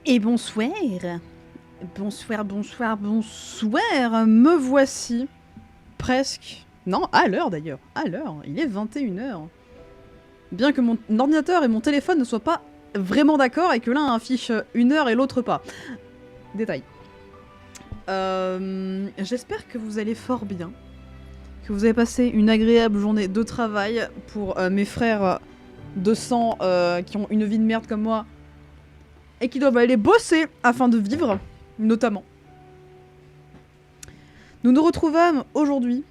Et bonsoir. Bonsoir, bonsoir, bonsoir. Me voici. Presque. Non, à l'heure d'ailleurs. À l'heure. Il est 21h. Bien que mon ordinateur et mon téléphone ne soient pas vraiment d'accord et que l'un affiche 1h et l'autre pas. Détail. J'espère que vous allez fort bien. Que vous avez passé une agréable journée de travail pour mes frères de sang qui ont une vie de merde comme moi et qui doivent aller bosser afin de vivre, notamment. Nous nous retrouvâmes aujourd'hui,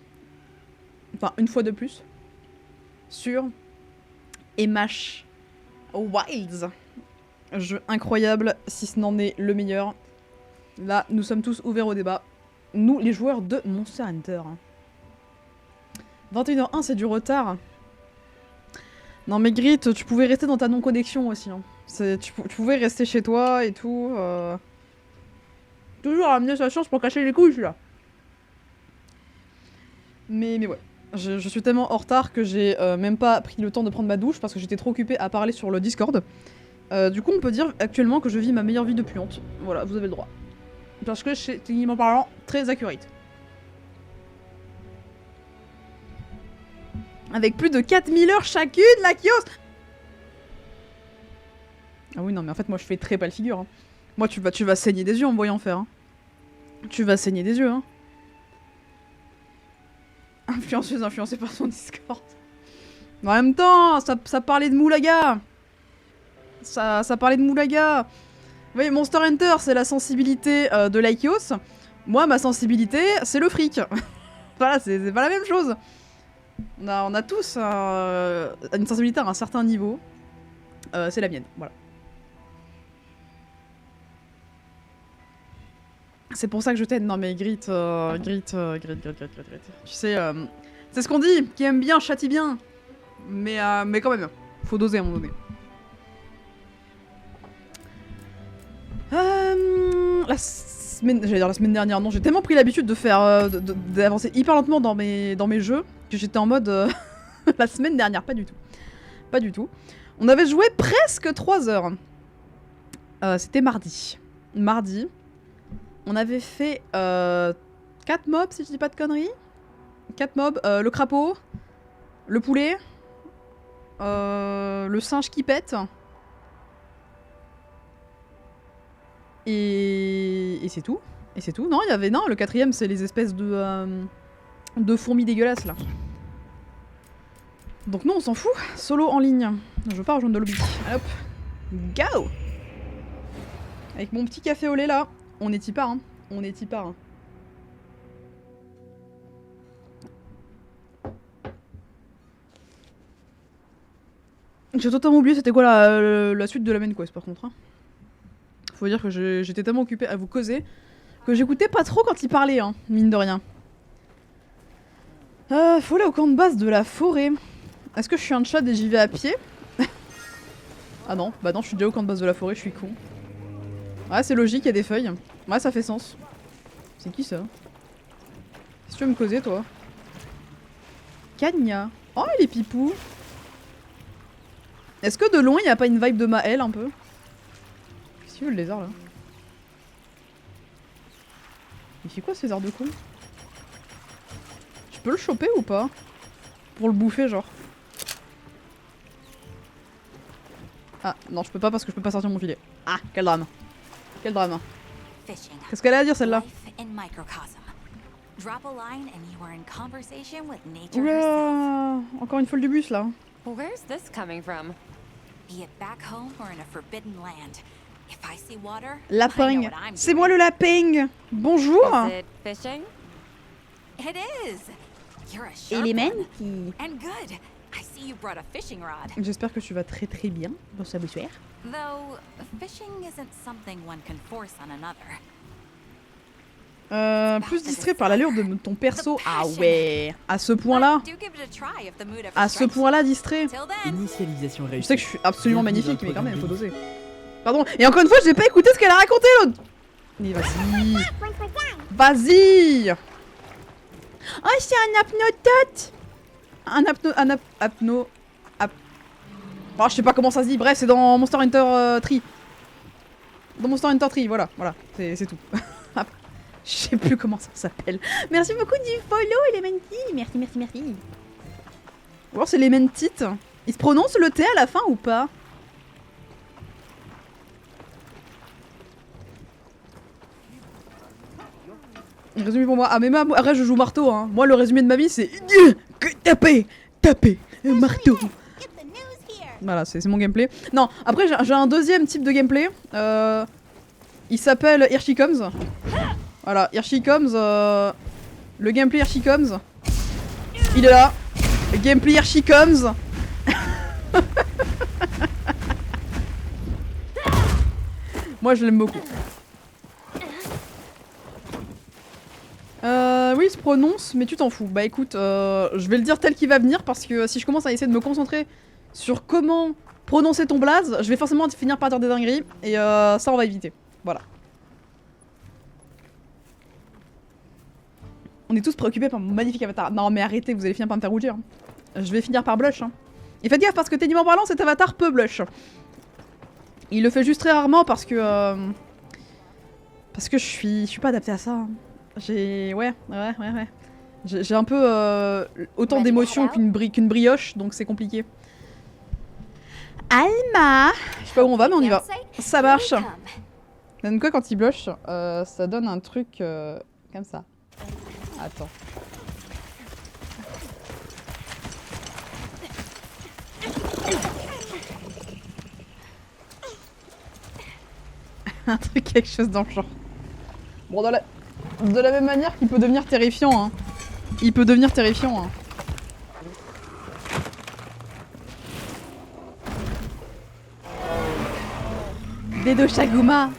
enfin une fois de plus, sur Emash Wilds. Jeu incroyable, si ce n'en est le meilleur. Là, nous sommes tous ouverts au débat. Nous, les joueurs de Monster Hunter. 21h01, c'est du retard. Non mais Grit, tu pouvais rester dans ta non-connexion aussi. Hein. Tu pouvais rester chez toi et tout. Toujours ramener sa chance pour cacher les couilles, je suis là. Mais ouais. Je suis tellement en retard que j'ai même pas pris le temps de prendre ma douche parce que j'étais trop occupée à parler sur le Discord. Du coup, on peut dire actuellement que je vis ma meilleure vie de puante. Voilà, vous avez le droit. Parce que c'est, techniquement parlant, très accurate. Avec plus de 4000 heures chacune, la Kios. Ah oui, non, mais en fait, moi, je fais très pas le figure. Hein. Moi, tu vas saigner des yeux en me voyant faire. Hein. Tu vas saigner des yeux, hein. Influenceuse influencée par son Discord. En même temps, ça parlait de Moulaga. Ça parlait de Moulaga. Vous voyez, Monster Hunter, c'est la sensibilité de l'Aikios. Moi, ma sensibilité, c'est le fric. Voilà, c'est pas la même chose. On a tous une sensibilité à un certain niveau. C'est la mienne, voilà. C'est pour ça que je t'aide. Non mais Grit. Tu sais, c'est ce qu'on dit. Qui aime bien, châtie bien. Mais quand même, faut doser à un moment donné. La semaine dernière, non, j'ai tellement pris l'habitude de faire, d'avancer hyper lentement dans mes jeux que j'étais en mode la semaine dernière, pas du tout. Pas du tout. On avait joué presque 3 heures. C'était mardi. Mardi. On avait fait 4 mobs, si je dis pas de conneries. 4 mobs. Le crapaud, le poulet, le singe qui pète. Et c'est tout. Et c'est tout. Non, il y avait... Non, le 4ème, c'est les espèces de fourmis dégueulasses, là. Donc non, on s'en fout. Solo en ligne. Je veux pas rejoindre de lobby. Allez, hop. Go. Avec mon petit café au lait, là. On est y part, hein. On est y part, hein. J'ai totalement oublié c'était quoi la suite de la main quest, par contre, hein. Faut dire que j'étais tellement occupée à vous causer que j'écoutais pas trop quand il parlait, hein, mine de rien. Faut aller au camp de base de la forêt. Est-ce que je suis un chat et j'y vais à pied? Ah non, bah non, je suis déjà au camp de base de la forêt, je suis con. Ouais, c'est logique, il y a des feuilles. Ouais, ça fait sens. C'est qui ça? Qu'est-ce que tu veux me causer, toi? Kanya. Oh, il est pipou. Est-ce que de loin, il n'y a pas une vibe de Maël, un peu? Qu'est-ce qu'il veut, le lézard, là? Il fait quoi, ces airs de con? Je peux le choper ou pas? Pour le bouffer, genre. Ah, non, je peux pas parce que je peux pas sortir mon filet. Ah, quel drame. Quel drame. Qu'est-ce qu'elle a à dire, celle-là? Oula, encore une folle du bus, là. Where's this coming from? Lapin. C'est moi le lapin. Bonjour. Is it fishing? It is. You're a sharp Elementi. one. And good. I see you brought a fishing rod. J'espère que tu vas très très bien. Bonsoir, bonsoir. Though fishing isn't something one can force on another. Plus distrait par l'allure de ton perso. Ah ouais. À ce point-là. Do give it a try if the mood ever À ce strikes point-là, distrait. you. Till then. Initialisation Je réussie. sais que je suis absolument Bienvenue magnifique, dans mais le quand même, faut produit. doser. Pardon. Et encore une fois, j'ai pas écouté ce qu'elle a raconté, l'autre. Mais vas-y. Vas-y. Oh, c'est un apnotote. Oh, je sais pas comment ça se dit. Bref, c'est dans Monster Hunter Tree. Dans Monster Hunter 3, voilà, c'est tout. Je sais plus comment ça s'appelle. Merci beaucoup du follow, Elementi. Merci. Ou alors c'est Elementit. Il se prononce le T à la fin ou pas? Résumé pour moi. Ah mais moi, après je joue marteau hein. Moi le résumé de ma vie c'est taper, marteau. Voilà, c'est mon gameplay. Non, après j'ai un deuxième type de gameplay. Il s'appelle Here She Comes. Voilà, Here She Comes. Le gameplay Here She Comes. Il est là. Le gameplay Here She Comes. Moi je l'aime beaucoup. Oui, il se prononce, mais tu t'en fous. Bah écoute, je vais le dire tel qu'il va venir parce que si je commence à essayer de me concentrer sur comment prononcer ton blaze, je vais forcément finir par dire des dingueries et ça on va éviter. Voilà. On est tous préoccupés par mon magnifique avatar. Non mais arrêtez, vous allez finir par me faire rougir. Je vais finir par blush. Hein. Et faites gaffe parce que techniquement parlant, cet avatar peut blush. Il le fait juste très rarement parce que je suis pas adaptée à ça. Hein. Ouais. J'ai un peu autant d'émotions qu'une brioche, donc c'est compliqué. Alma! Je sais pas où on va, mais on y va. Ça marche. Ça donne quoi quand il blush? Ça donne un truc comme ça. Attends. Un truc, quelque chose dans le genre. Bon, de la même manière qu'il peut devenir terrifiant, hein. Il peut devenir terrifiant, hein. Dedo Shaguma.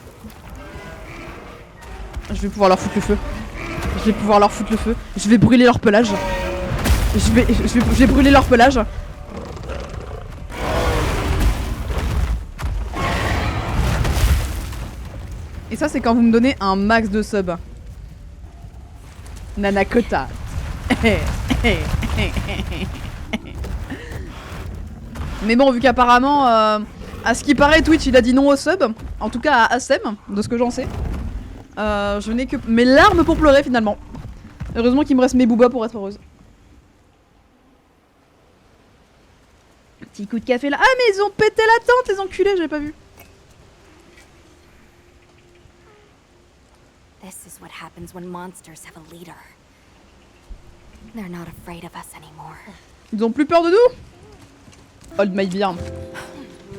Je vais pouvoir leur foutre le feu. Je vais brûler leur pelage. Je vais brûler leur pelage. Et ça, c'est quand vous me donnez un max de sub. Nanakota. Mais bon, vu qu'apparemment, à ce qui paraît, Twitch il a dit non au sub. En tout cas à Assem, de ce que j'en sais. Je n'ai que mes larmes pour pleurer finalement. Heureusement qu'il me reste mes boobas pour être heureuse. Petit coup de café là. Ah mais ils ont pété la tente les enculés, j'avais pas vu. This is what happens when monsters have a leader. They're not afraid of us anymore. Ils ont plus peur de nous? Hold my beer.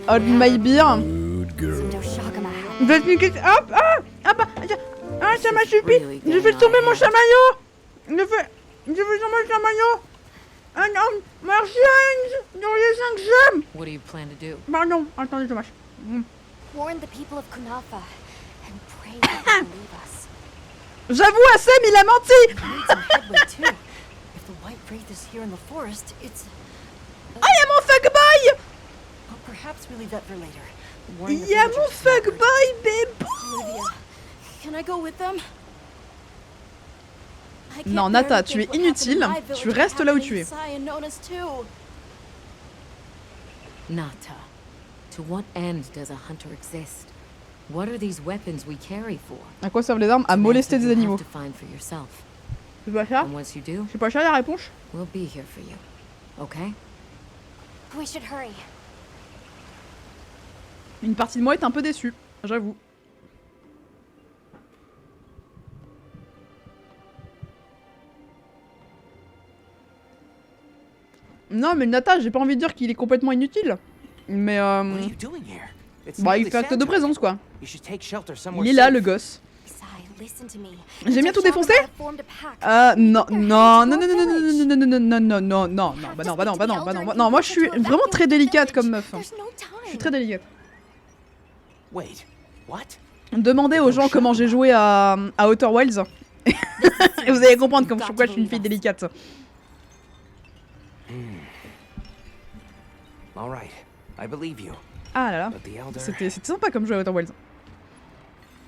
Hold my beer. Hop! Ah, ça m'a suffi! Je fais tomber mon chamaillot! Je fais tomber mon chamaillot! Ah non! Merci, dans les 5 gemmes! What do you plan to do? Pardon, attendez, dommage. Warn the people of Kunafa and pray that they believe us. J'avoue, Assem, il a menti! We need some headway too. If the White Wraith is here in the forest, it's. Oh, y'a mon fuckboy! Well, perhaps we leave that for later. Y'a mon fuckboy, bébé! Olivia, can I go with them? Non, Nata, tu es inutile. Tu restes là où tu es. Nata, to what end does a hunter exist? What are these weapons we carry for? À quoi servent les armes? À molester des animaux. To find for yourself. C'est pas ça? And once you do, C'est pas ça la réponse? we'll be here for you. Okay? We should hurry. Une partie de moi est un peu déçue, j'avoue. Non mais Nata, j'ai pas envie de dire qu'il est complètement inutile. Mais bah il fait acte de présence quoi. Il est là le gosse. J'ai bien tout défoncé? Non, non, non, non, non, non, non, non, non, non, non, non, non, moi je suis vraiment très délicate comme meuf. Je suis très délicate. Demandez aux gens comment j'ai joué à Outer Wilds. Et vous allez comprendre pourquoi je suis une fille délicate. Ah là là, c'était sympa comme jeu à Outer Wilds.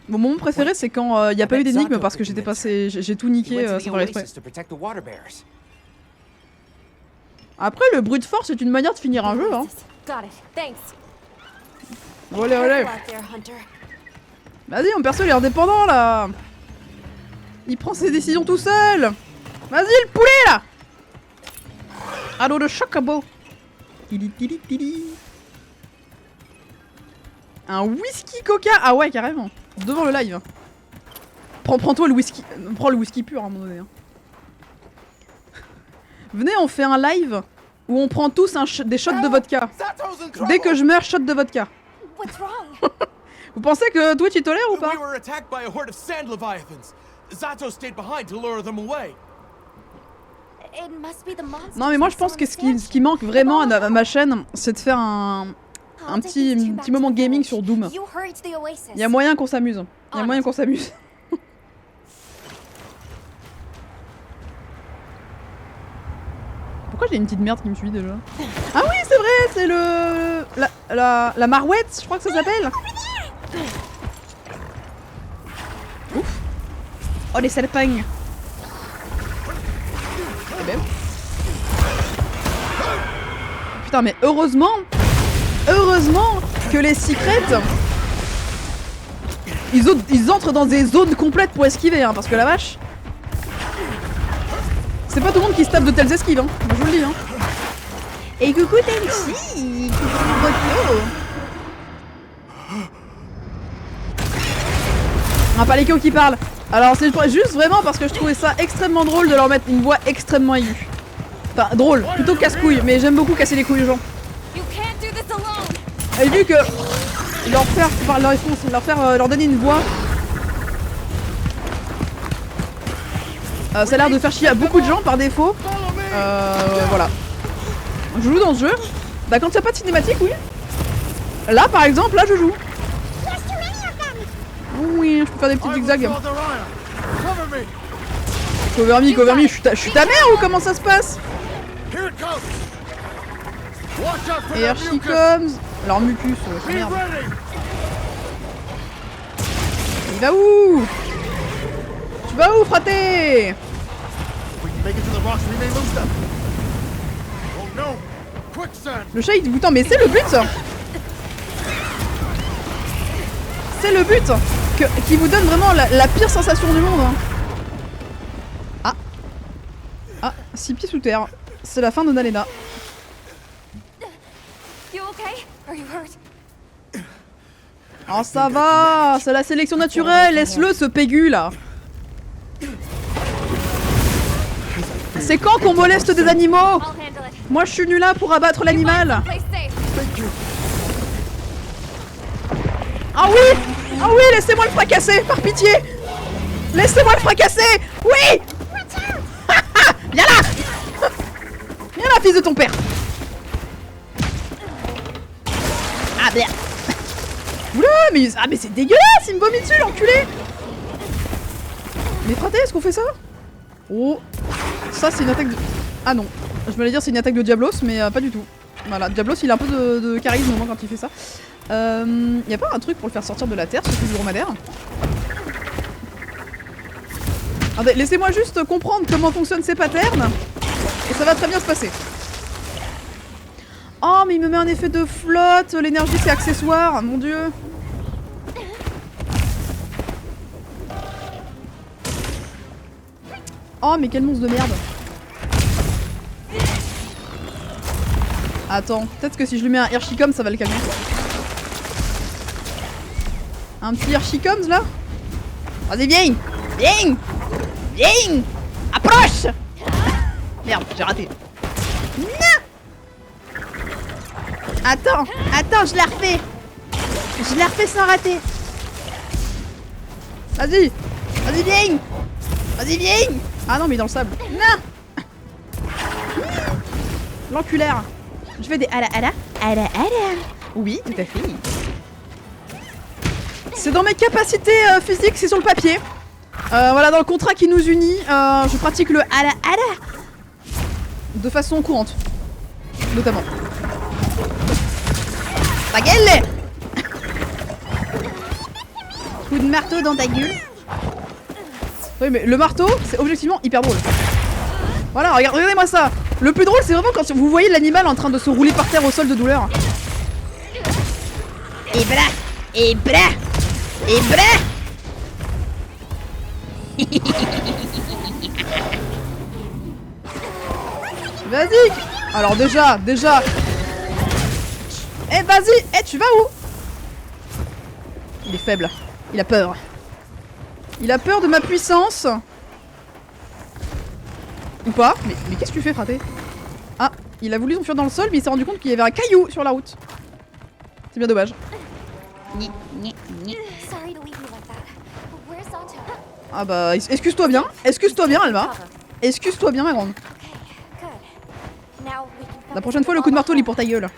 Mon moment préféré c'est quand il n'y a pas eu d'énigme parce que j'étais passé, j'ai tout niqué sans faire exprès. Après le bruit de force c'est une manière de finir un jeu hein. Olé olé. Vas-y, mon perso il est indépendant là. Il prend ses décisions tout seul. Vas-y le poulet là. Allô le chocobo. Tili tili tili. Un whisky coca. Ah ouais carrément. Devant le live. Prends-toi le whisky. Prends le whisky pur à un moment donné. Hein. Venez on fait un live où on prend tous des shots de vodka. Dès que je meurs, shot de vodka. What's wrong? Vous pensez que Twitch il tolère ou pas? We were attacked by a horde of sand leviathans. Zato stayed behind to lure them away. It must be the monsters. Non mais moi je pense que ce qui manque vraiment à ma chaîne, c'est de faire un petit moment gaming sur Doom. You hurry to the oasis. Il y a moyen qu'on s'amuse. Il y a moyen qu'on s'amuse. Pourquoi j'ai une petite merde qui me suit déjà? Ah oui c'est vrai, c'est la marouette, je crois que ça s'appelle. Ouf. Oh les salpagnes. Putain mais heureusement que les secrets ils entrent dans des zones complètes pour esquiver hein, parce que la vache c'est pas tout le monde qui se tape de telles esquives hein, moi je vous le dis hein. Et coucou Tenchi, coucou Ah pas les qui parlent. Alors c'est juste vraiment parce que je trouvais ça extrêmement drôle de leur mettre une voix extrêmement aiguë. Enfin drôle, plutôt casse-couille, mais j'aime beaucoup casser les couilles aux gens. Et vu que leur donner une voix, ça a l'air de faire chier à beaucoup de gens par défaut. Voilà. Je joue dans ce jeu. Bah quand il n'y a pas de cinématique, oui. Là par exemple, là je joue. Oui, je peux faire des petits zigzags. Cover me, je suis ta mère ou comment ça se passe? Et here she comes. Alors mucus, merde. Il va où? Tu vas où, fraté? Le chat il dit putain mais c'est le but. C'est le but qui vous donne vraiment la pire sensation du monde. Ah, 6 pieds sous terre. C'est la fin de Nalena. You okay? Are you hurt? Oh ça va, c'est la sélection naturelle, laisse-le ce pégu là. C'est quand qu'on moleste des animaux? I'll handle it. Moi je suis nul là pour abattre l'animal. Play safe. Ah oui, laissez-moi le fracasser, par pitié. Laissez-moi le fracasser. Oui. Viens là. Viens là, fils de ton père. Ah merde. Oula, mais c'est dégueulasse, il me vomit dessus l'enculé. Mais fraté, est-ce qu'on fait ça? Oh, ça c'est une attaque de... Ah non, je voulais dire c'est une attaque de Diablos, mais pas du tout. Voilà, Diablos il a un peu de charisme au moins quand il fait ça. Y a pas un truc pour le faire sortir de la terre, ce truc du dromadaire? Attendez, laissez-moi juste comprendre comment fonctionnent ces patterns, et ça va très bien se passer. Oh, mais il me met un effet de flotte, l'énergie c'est accessoire, mon dieu. Oh, mais quel monstre de merde. Attends, peut-être que si je lui mets un Hirschicom, ça va le calmer. Un petit Hirschicom là? Vas-y, viens! Viens! Viens! Approche! Merde, j'ai raté. Non! Attends, je la refais! Je la refais sans rater! Vas-y! Vas-y, viens! Vas-y, viens! Ah non, mais dans le sable. Non! L'enculaire! Je fais des ala. Oui, tout à fait. C'est dans mes capacités physiques, c'est sur le papier. Voilà, dans le contrat qui nous unit, je pratique le ala de façon courante. Notamment. Ta gueule! Coup de marteau dans ta gueule. Oui, mais le marteau, c'est objectivement hyper drôle. Voilà, regardez-moi ça. Le plus drôle, c'est vraiment quand vous voyez l'animal en train de se rouler par terre au sol de douleur. Et bra! Et bref. Vas-y. Alors déjà. Eh vas-y. Eh tu vas où? Il est faible. Il a peur. Il a peur de ma puissance. Ou pas? Mais qu'est-ce que tu fais, fraté? Ah, il a voulu s'enfuir dans le sol, mais il s'est rendu compte qu'il y avait un caillou sur la route. C'est bien dommage. Sorry to leave you like that. But where's Zato? Ah bah, excuse-toi bien. Excuse-toi bien, Alma. Excuse-toi bien, ma grande. Okay, good. Now we can La prochaine fois, le coup de marteau, il est pour ta gueule.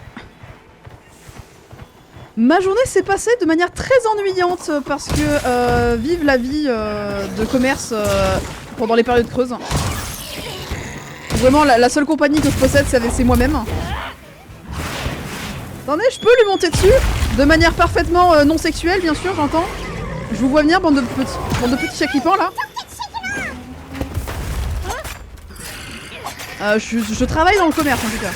Ma journée s'est passée de manière très ennuyante parce que vive la vie de commerce pendant les périodes creuses. Vraiment, la seule compagnie que je possède, c'est moi-même. Attendez, je peux lui monter dessus de manière parfaitement non sexuelle, bien sûr, j'entends. Je vous vois venir, bande de petits chaclipans, là. Je travaille dans le commerce, en tout cas.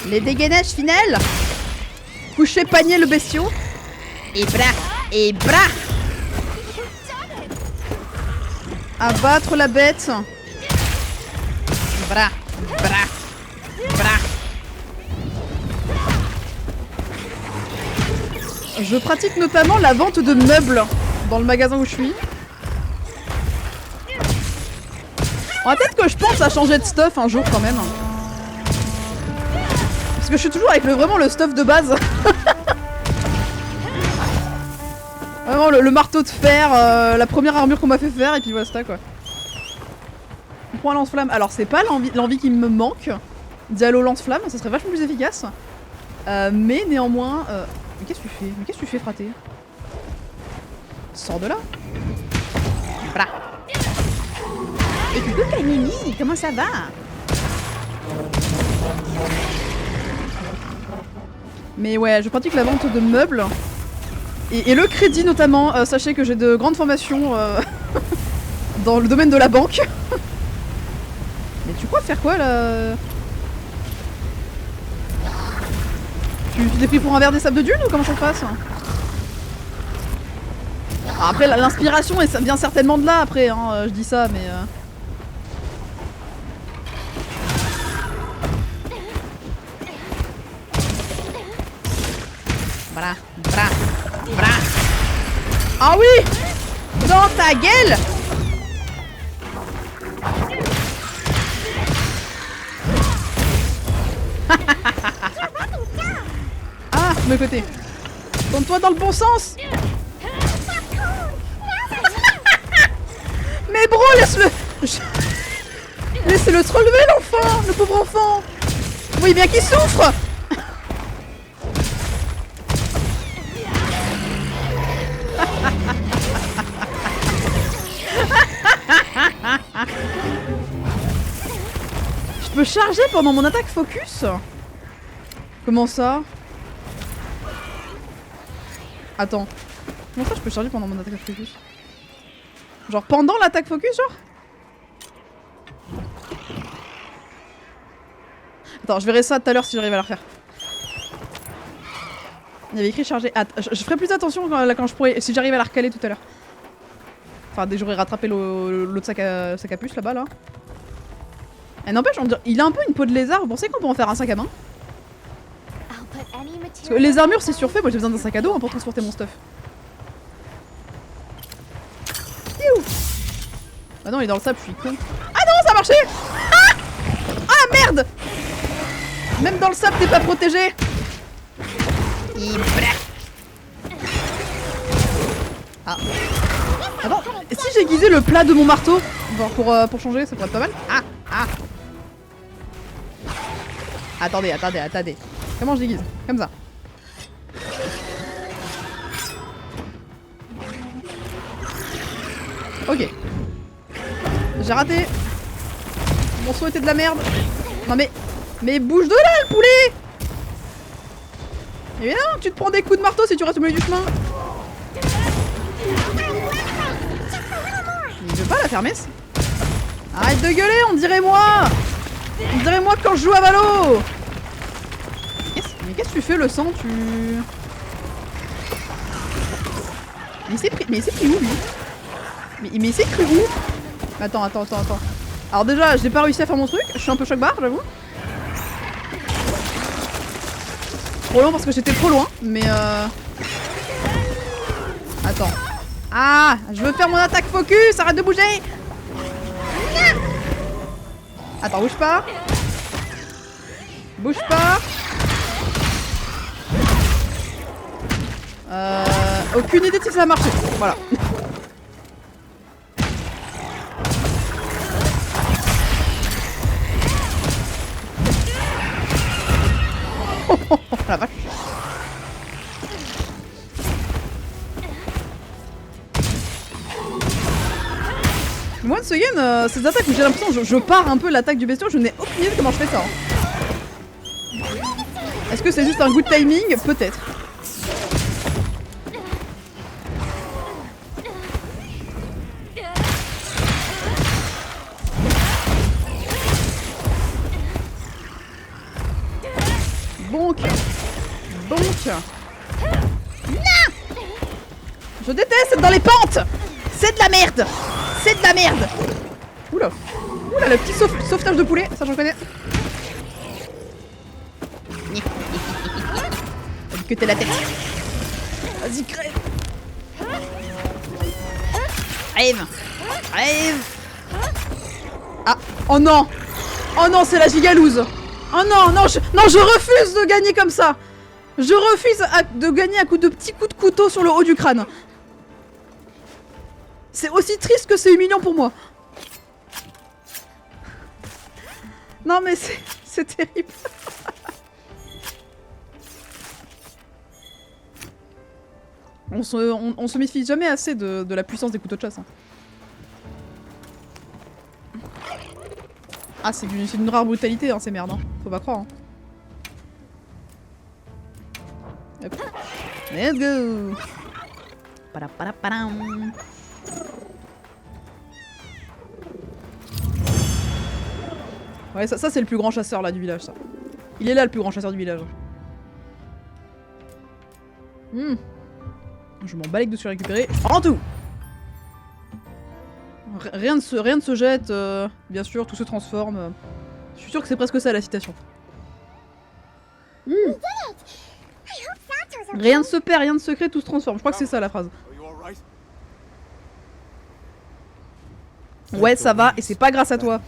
Les dégainages finales. Coucher, panier, le bestiau. Et bras. Abattre la bête. Bras. Je pratique notamment la vente de meubles dans le magasin où je suis. Peut-être que je pense à changer de stuff un jour quand même. Parce que je suis toujours avec vraiment le stuff de base. Vraiment le marteau de fer, la première armure qu'on m'a fait faire et puis voilà quoi. On prend un lance-flamme. Alors c'est pas l'envie qui me manque. Diallo lance-flamme, ça serait vachement plus efficace. Mais néanmoins... Mais qu'est-ce que tu fais? Mais qu'est-ce que tu fais, fraté? Sors de là. Bra. Et coucou Kanini, comment ça va? Mais ouais, je pratique la vente de meubles. Et le crédit notamment. Sachez que j'ai de grandes formations dans le domaine de la banque. Mais tu crois faire quoi là? Tu t'es pris pour un verre des sables de dune ou comment ça se passe? Après l'inspiration vient certainement de là après, hein, je dis ça mais... Bra. Ah oui! Dans ta gueule! Ah, de côté. Tourne-toi dans le bon sens. Mais bro, laisse-le. Laissez-le se relever, l'enfant, le pauvre enfant. Vous voyez bien qu'il souffre. Je peux charger pendant mon attaque focus? Comment ça? Attends. Comment ça je peux charger pendant mon attaque focus? Genre pendant l'attaque focus, genre? Attends, je verrai ça tout à l'heure si j'arrive à la refaire. Il y avait écrit charger. Je ferai plus attention quand je pourrais. Si j'arrive à la recaler tout à l'heure. Enfin, dès que j'aurai rattrapé l'autre sac à puce là-bas là. Et n'empêche, il a un peu une peau de lézard. Vous pensez qu'on peut en faire un sac à main? Parce que les armures c'est surfait, moi j'ai besoin d'un sac à dos hein, pour transporter mon stuff. Youh. Bah non, il est dans le sable, je suis con. Ah non, ça a marché. Ah merde. Même dans le sable, t'es pas protégé. Ah. Attends, si j'aiguisais le plat de mon marteau pour changer, ça pourrait être pas mal. Ah. Attendez. Comment je l'aiguise? Comme ça. Ok. J'ai raté. Mon saut était de la merde. Non mais bouge de là, le poulet. Évidemment que tu te prends des coups de marteau si tu restes au milieu du chemin. Il veut pas la fermer. Arrête de gueuler, on dirait moi quand je joue à Valo. qu'est-ce que tu fais le sang, tu... Mais c'est pris où lui? Mais il s'est cru où? Attends. Alors déjà, j'ai pas réussi à faire mon truc, je suis un peu choc-barre, j'avoue. Trop loin parce que j'étais trop loin, mais Attends. Ah, je veux faire mon attaque focus, arrête de bouger. Attends, bouge pas. Bouge pas. Aucune idée de si ça a marché. Voilà. Oh la vache. Moi, de ce game, ces attaques où j'ai l'impression que je pars un peu l'attaque du bestiau, je n'ai aucune idée de comment je fais ça. Hein. Est-ce que c'est juste un good timing? Peut-être. Non! Je déteste être dans les pentes! C'est de la merde! C'est de la merde! Oula! Oula, le petit sauvetage de poulet, ça j'en connais. Vas-y que t'es la tête. Vas-y, crève! Crève! Crève! Ah! Oh non! Oh non, c'est la gigalouse! Oh non, non, je refuse de gagner comme ça! Je refuse de gagner à coup de petits coups de couteau sur le haut du crâne. C'est aussi triste que c'est humiliant pour moi. Non mais c'est terrible. On se méfie jamais assez de la puissance des couteaux de chasse. Hein. Ah, c'est d'une rare brutalité, hein, ces merdes. Hein. Faut pas croire. Hein. Hop. Let's go. Padam. Ouais, ça c'est le plus grand chasseur là du village, ça. Il est là le plus grand chasseur du village. Je m'en balèque de se récupérer. En tout. Rien ne se jette, bien sûr, tout se transforme. Je suis sûr que c'est presque ça la citation. Rien ne se perd, rien ne se crée, tout se transforme. Je crois que c'est ça la phrase. Ouais, ça va, et c'est pas grâce à toi.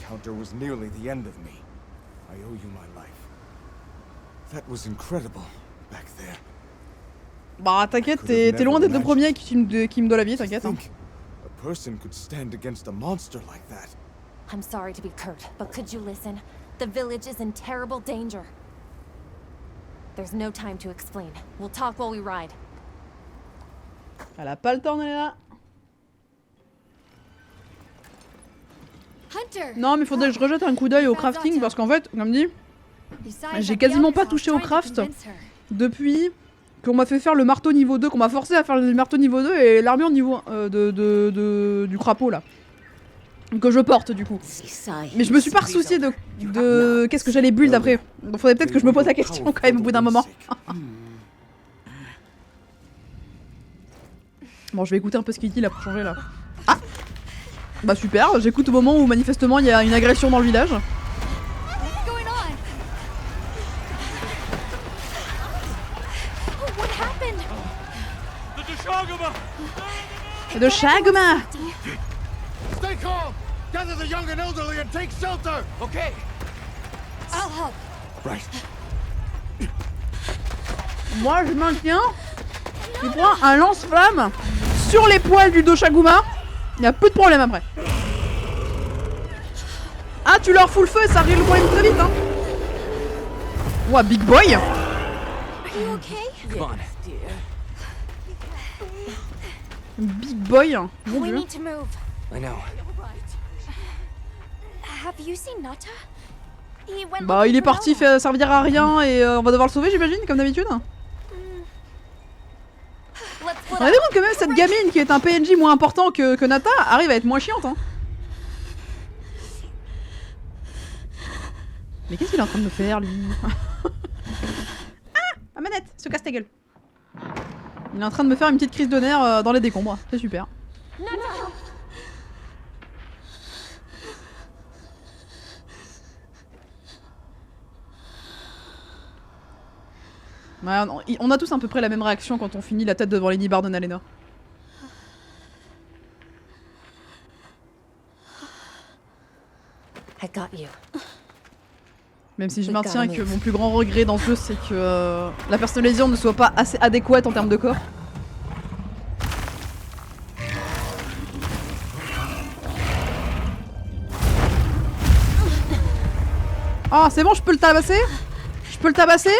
Bah t'inquiète, t'es loin d'être le premier qui me doit la vie, t'inquiète. Hein. I'm sorry to be curt, but could you listen? The village is in terrible danger. There's no time to explain. We'll talk while we ride. Elle a pas le temps, elle est là. Hunter! Non, mais faudrait que je rejette un coup d'œil au crafting parce qu'en fait, comme dit, j'ai quasiment pas touché au craft depuis qu'on m'a fait faire le marteau niveau 2, qu'on m'a forcé à faire le marteau niveau 2 et l'armure niveau du crapaud là. Que je porte du coup. Mais je me suis pas soucié de qu'est-ce que j'allais build après. Donc faudrait peut-être que je me pose la question quand même au bout d'un moment. Bon, je vais écouter un peu ce qu'il dit là pour changer là. Ah! Bah super, j'écoute au moment où manifestement il y a une agression dans le village. De Shaguma! Stay calm! Gather the young and elderly and take shelter! Okay! I'll help. Right. Moi je maintiens. Tu prends un lance-flamme sur les poils du Doshaguma. Il y a peu de problème après. Ah, tu leur fous le feu, ça arrive le problème très vite, hein. Ouah, big boy. Are you okay? Come on. Big boy. Mon We dieu. need to move. I know. Have you seen Nata? He went Bah, il est looking for parti Nona. servir à rien et on va devoir le sauver, j'imagine, comme d'habitude. Let's split On a up. vu quand même cette gamine qui est un PNJ moins important que Nata arrive à être moins chiante, hein. Mais qu'est-ce qu'il est en train de me faire, lui? manette, se casse ta gueule. Il est en train de me faire une petite crise de nerfs dans les décombres. C'est super. Ouais, on a tous à peu près la même réaction quand on finit la tête devant Lady Barden Alena. I got you. Même si je maintiens que mon plus grand regret dans ce jeu, c'est que la personnalisation ne soit pas assez adéquate en termes de corps. Oh, c'est bon, je peux le tabasser? Je peux le tabasser?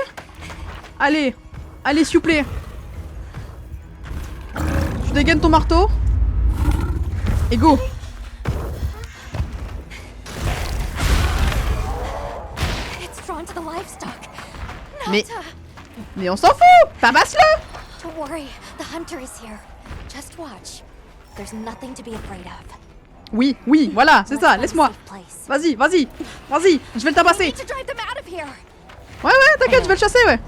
Allez, allez, s'il vous plaît. Tu dégaines ton marteau. Et go. To the livestock. Mais on s'en fout. Tabasse-le. Don't worry, the hunter is here. Just watch. There's nothing to be afraid of. Oui, oui, voilà, c'est ça, laisse-moi. Vas-y, vas-y, vas-y, je vais le tabasser. To drive them out of here. Ouais, t'inquiète, je vais le chasser, ouais.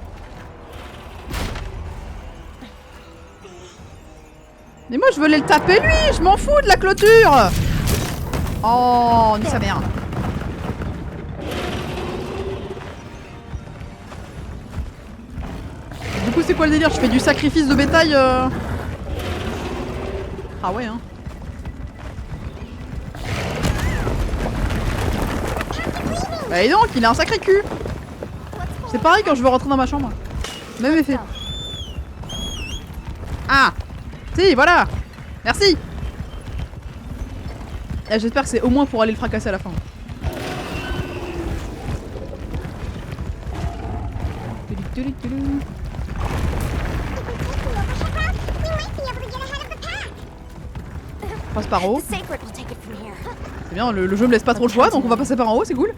Mais moi, je voulais le taper, lui. Je m'en fous de la clôture. Oh, ni sa mère. Du coup, c'est quoi le délire? Je fais du sacrifice de bétail Ah ouais, hein. Bah et donc, il a un sacré cul. C'est pareil quand je veux rentrer dans ma chambre. Même effet. Ah. Si, voilà. Merci. J'espère que c'est au moins pour aller le fracasser à la fin. Passe par en haut. C'est bien, le jeu me laisse pas trop le choix, donc on va passer par en haut, c'est cool.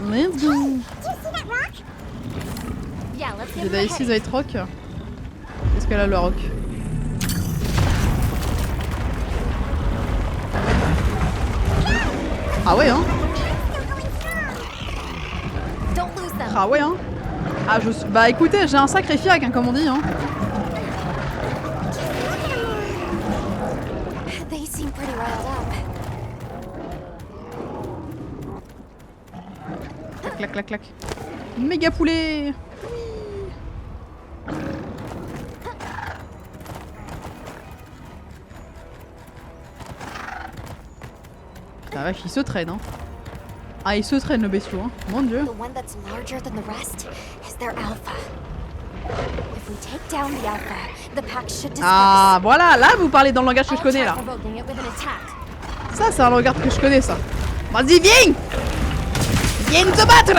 Let's go. J'ai Daisy Zite Rock. Qu'est-ce qu'elle a le rock? Ah ouais, hein. Ah ouais, hein. Ah, bah écoutez, j'ai un sacré fiac, hein, comme on dit, hein. Clac, clac, clac. Méga poulet. La vache, il se traîne, hein. Ah, il se traîne le bestiau, hein. Mon dieu. Ah, voilà, là vous parlez dans le langage que je connais, là. Ça, c'est un langage que je connais, ça. Vas-y, viens. Viens te battre.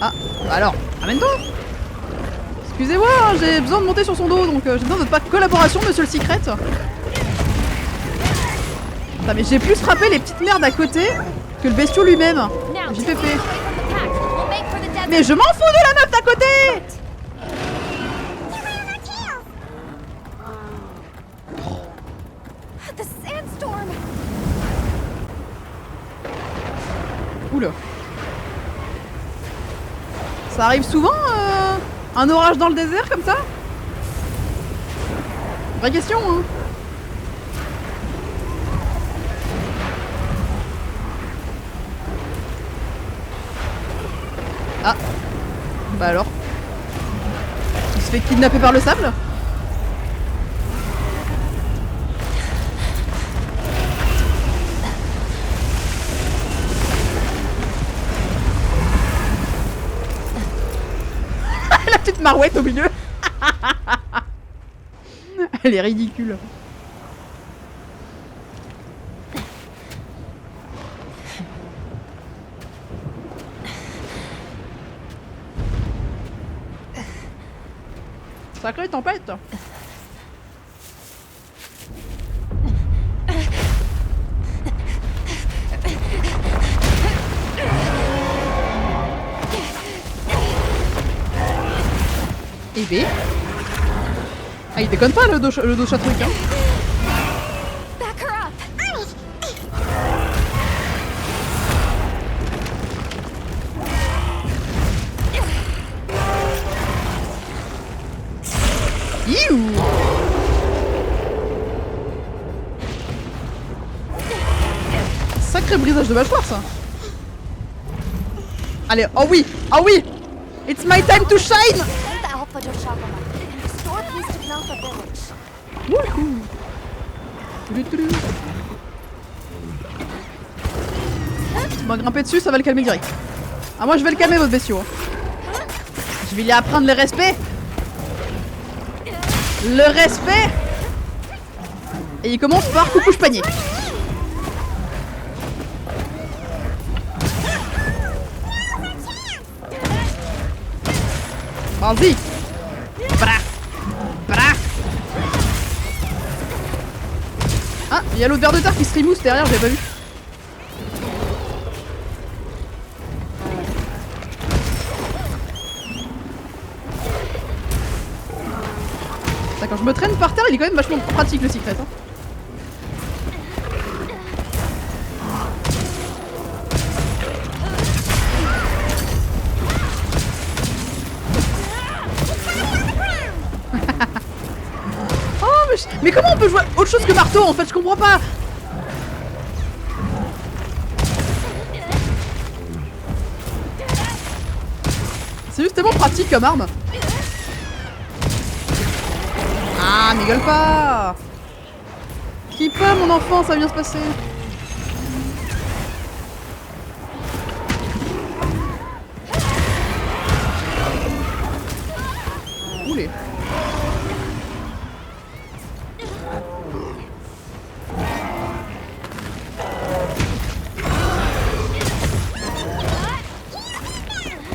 Ah, bah alors, amène-toi. Excusez-moi, hein, j'ai besoin de monter sur son dos, donc j'ai besoin de votre collaboration, monsieur le secret. Putain, mais j'ai plus frappé les petites merdes à côté que le bestiau lui-même. J'ai fait. Mais je m'en fous de la meuf d'à côté. Oula. Ça arrive souvent, un orage dans le désert comme ça? Vraie question, hein. Ah. Bah alors. Il se fait kidnapper par le sable? La petite marouette au milieu. Elle est ridicule. Sacrée tempête. Et B. Ah, il déconne pas le dos truc, hein. grisage de mâchoire ça. Allez, oh oui, oh oui. It's my time to shine. Send the Alpha to Shakama and restore peace to Knalfa Village. Wouhou. Tudu-tudu. Bon, grimper dessus, ça va le calmer direct. Ah, moi je vais le calmer, votre bestiau. Je vais lui apprendre le respect. Le respect. Et il commence par coucouche panier. Vas-y. Bra. Bra. Ah, il y a l'autre ver de terre qui se remousse derrière, j'avais pas vu. Quand je me traîne par terre, il est quand même vachement pratique le secret. Hein. Oh, mais comment on peut jouer autre chose que marteau en fait? Je comprends pas. C'est juste tellement pratique comme arme. Ah, mais gueule pas! Qui pas mon enfant, ça va bien se passer. Oulé.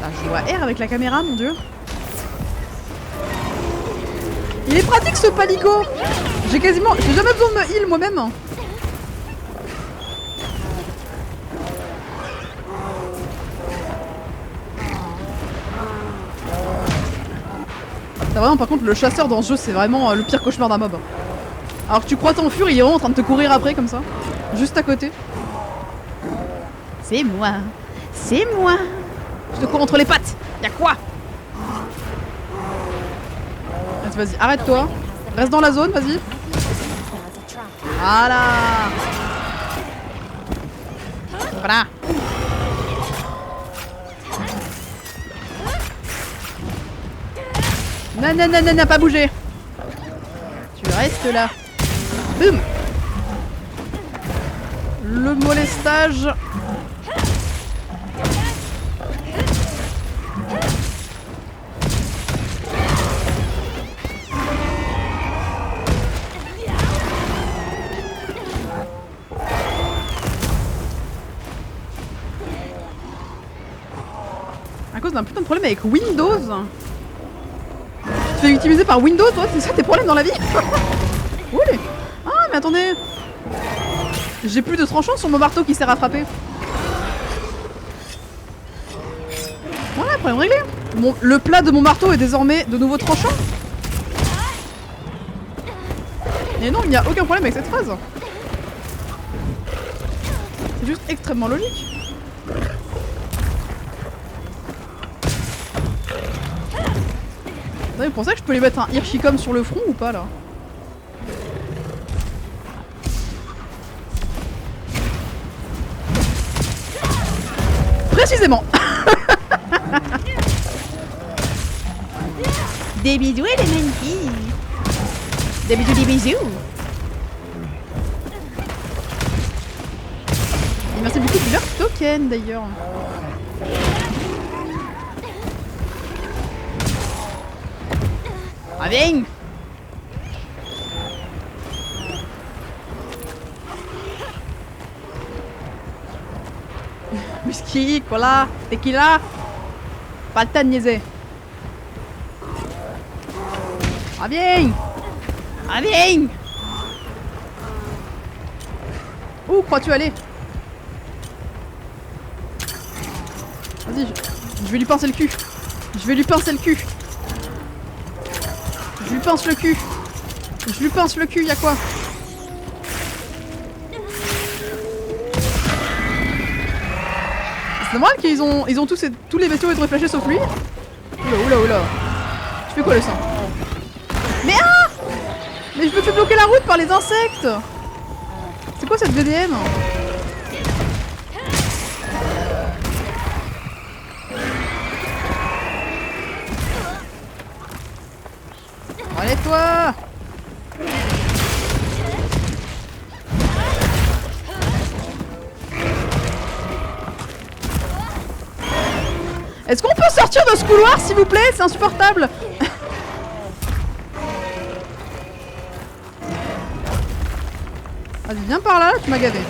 Ah, je joue à R avec la caméra, mon dieu. Il est pratique ce palico. J'ai jamais besoin de me heal moi-même. C'est vraiment par contre le chasseur dans ce jeu c'est vraiment le pire cauchemar d'un mob. Alors que tu crois t'enfuir, il est vraiment en train de te courir après comme ça. Juste à côté. C'est moi. C'est moi. Je te cours entre les pattes. Y'a quoi? Vas-y, arrête-toi. Reste dans la zone, vas-y. Voilà. Voilà. Non, pas bouger. Tu restes là. Boum. Le molestage. À cause d'un putain de problème avec Windows. Tu te fais utiliser par Windows, toi? C'est ça tes problèmes dans la vie? Oui. Ah, mais attendez. J'ai plus de tranchant sur mon marteau qui sert à frapper. Voilà, problème réglé. Le plat de mon marteau est désormais de nouveau tranchant. Et non, il n'y a aucun problème avec cette phrase. C'est juste extrêmement logique. Vous pensez que je peux lui mettre un Hirschicom sur le front ou pas là? Précisément. Des bisous et des mentis. Des bisous, des bisous. Et merci beaucoup de leur token d'ailleurs. Ah, viens. Whisky, cola, tequila. Pas le temps de niaiser. Ah, viens. Ah, viens. Où crois-tu aller? Vas-y, je vais lui pincer le cul. Je vais lui pincer le cul. Je lui pince le cul. Je lui pince le cul, y'a quoi? C'est normal qu'ils ont tous les vaisseaux être flashés sauf lui. Oula. Je fais quoi le sang? Mais ah! Mais je me fais bloquer la route par les insectes. C'est quoi cette VDM? Casse-toi! Est-ce qu'on peut sortir de ce couloir, s'il vous plaît? C'est insupportable! Vas-y, viens par là, tu m'as gavé.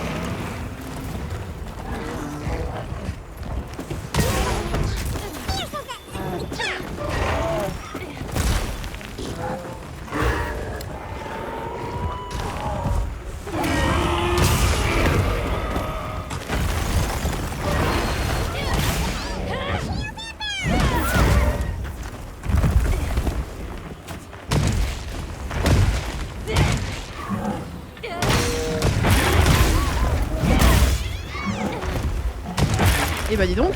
Et bah dis donc.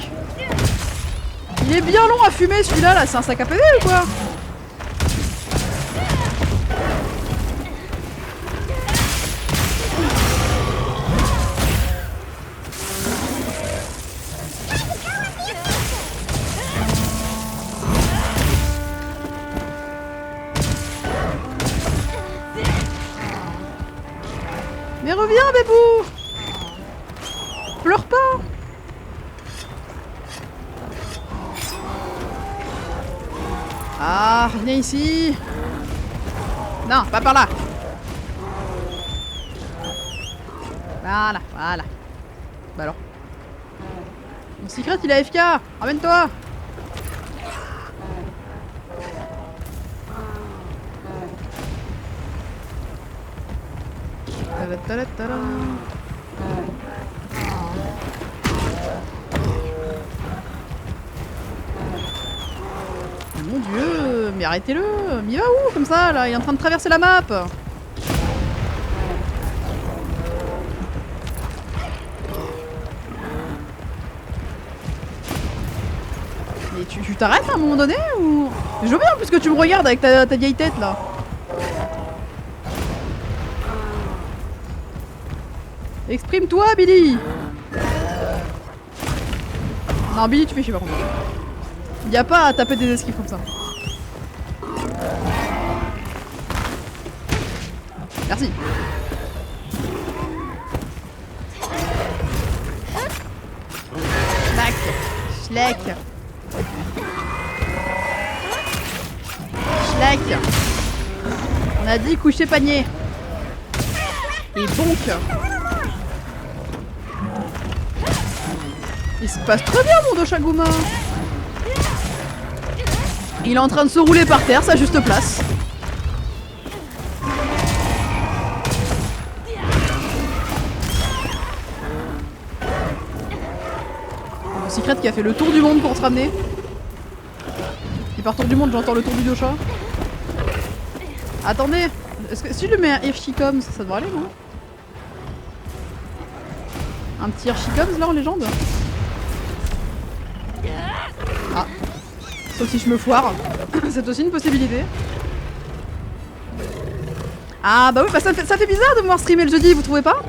Il est bien long à fumer celui-là, là. C'est un sac à pédale ou quoi? Mais reviens, Bébou! Pleure pas! Ah, viens ici. Non, pas par là. Voilà, voilà. Bah alors. Mon secret, il est AFK. Ramène-toi. Tadadadadada. Mon dieu, mais arrêtez-le. Mais il va où comme ça là? Il est en train de traverser la map. Mais tu t'arrêtes à un moment donné ou... Je veux bien en plus que tu me regardes avec ta vieille tête là. Exprime-toi, Billy. Non, Billy, tu fais chier par contre. Y a pas à taper des esquives comme ça. Merci. Schlack. Schlack. Schlack. On a dit coucher panier. Et bonk. Il se passe très bien mon Doshaguma. Il est en train de se rouler par terre, sa juste place. Le secret qui a fait le tour du monde pour se ramener. Et par tour du monde, j'entends le tour du Dosha. Attendez, est-ce que si je le mets un F-Shikoms, ça devrait aller, non? Un petit F-Shikoms là en légende? Ah. Sauf si je me foire. C'est aussi une possibilité. Ah bah oui, bah ça fait bizarre de me voir streamer le jeudi, vous trouvez pas?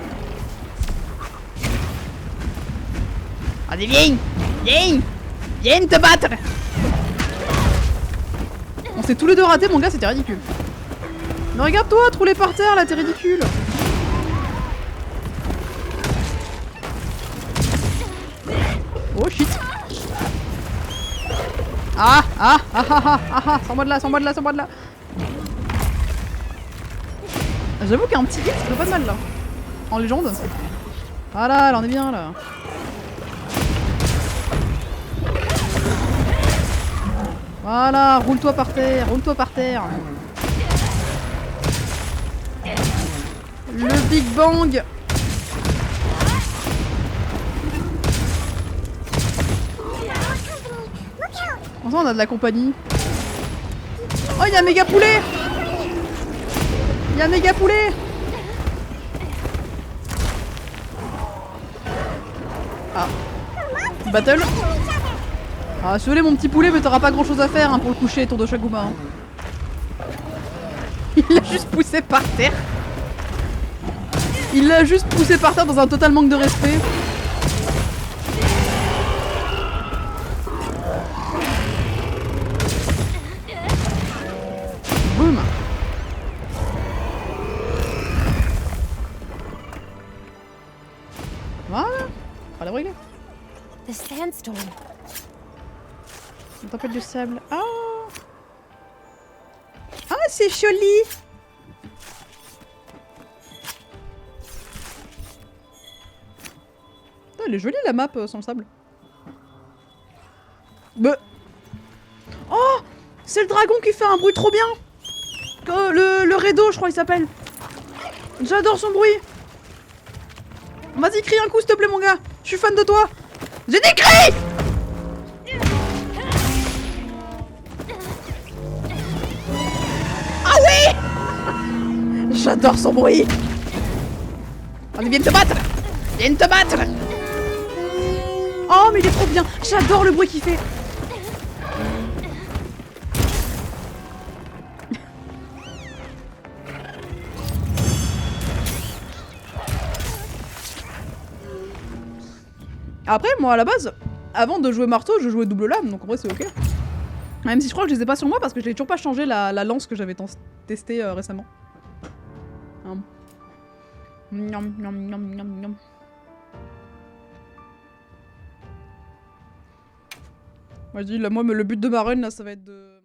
Allez viens! Viens! Viens te battre! On s'est tous les deux ratés mon gars, c'était ridicule. Mais regarde-toi, troulé par terre là, t'es ridicule. Oh shit. Ah ah ah ah ah ah ah, sans moi de là, sans moi de là, sans moi de là. J'avoue qu'un petit hit, ça fait pas de mal là. En légende. Voilà, là on est bien là. Voilà, roule-toi par terre, roule-toi par terre. Le Big Bang. Enfin, on a de la compagnie. Oh, il y a un méga poulet. Il y a un méga poulet. Ah. Battle. Ah, désolé mon petit poulet, mais t'auras pas grand chose à faire hein, pour le coucher, ton Doshaguma. Hein. Il l'a juste poussé par terre. Il l'a juste poussé par terre dans un total manque de respect. Boum. sandstorm. Une tempête de sable. Ah, ah, c'est joli. Oh, elle est jolie la map sans le sable. Bah. Oh, c'est le dragon qui fait un bruit trop bien. Le Redo, je crois il s'appelle. J'adore son bruit. Vas-y, crie un coup s'il te plaît mon gars. Je suis fan de toi. J'ai dit crie. Ah oui. J'adore son bruit. Allez, viens te battre. Viens te battre. Oh mais il est trop bien. J'adore le bruit qu'il fait. Après, moi à la base, avant de jouer marteau, je jouais double lame, donc en vrai c'est ok. Même si je crois que je les ai pas sur moi parce que je n'ai toujours pas changé la lance que j'avais testée récemment. Miam, miam, miam, miam, miam. Vas-y, là, moi, le but de ma run, là, ça va être de...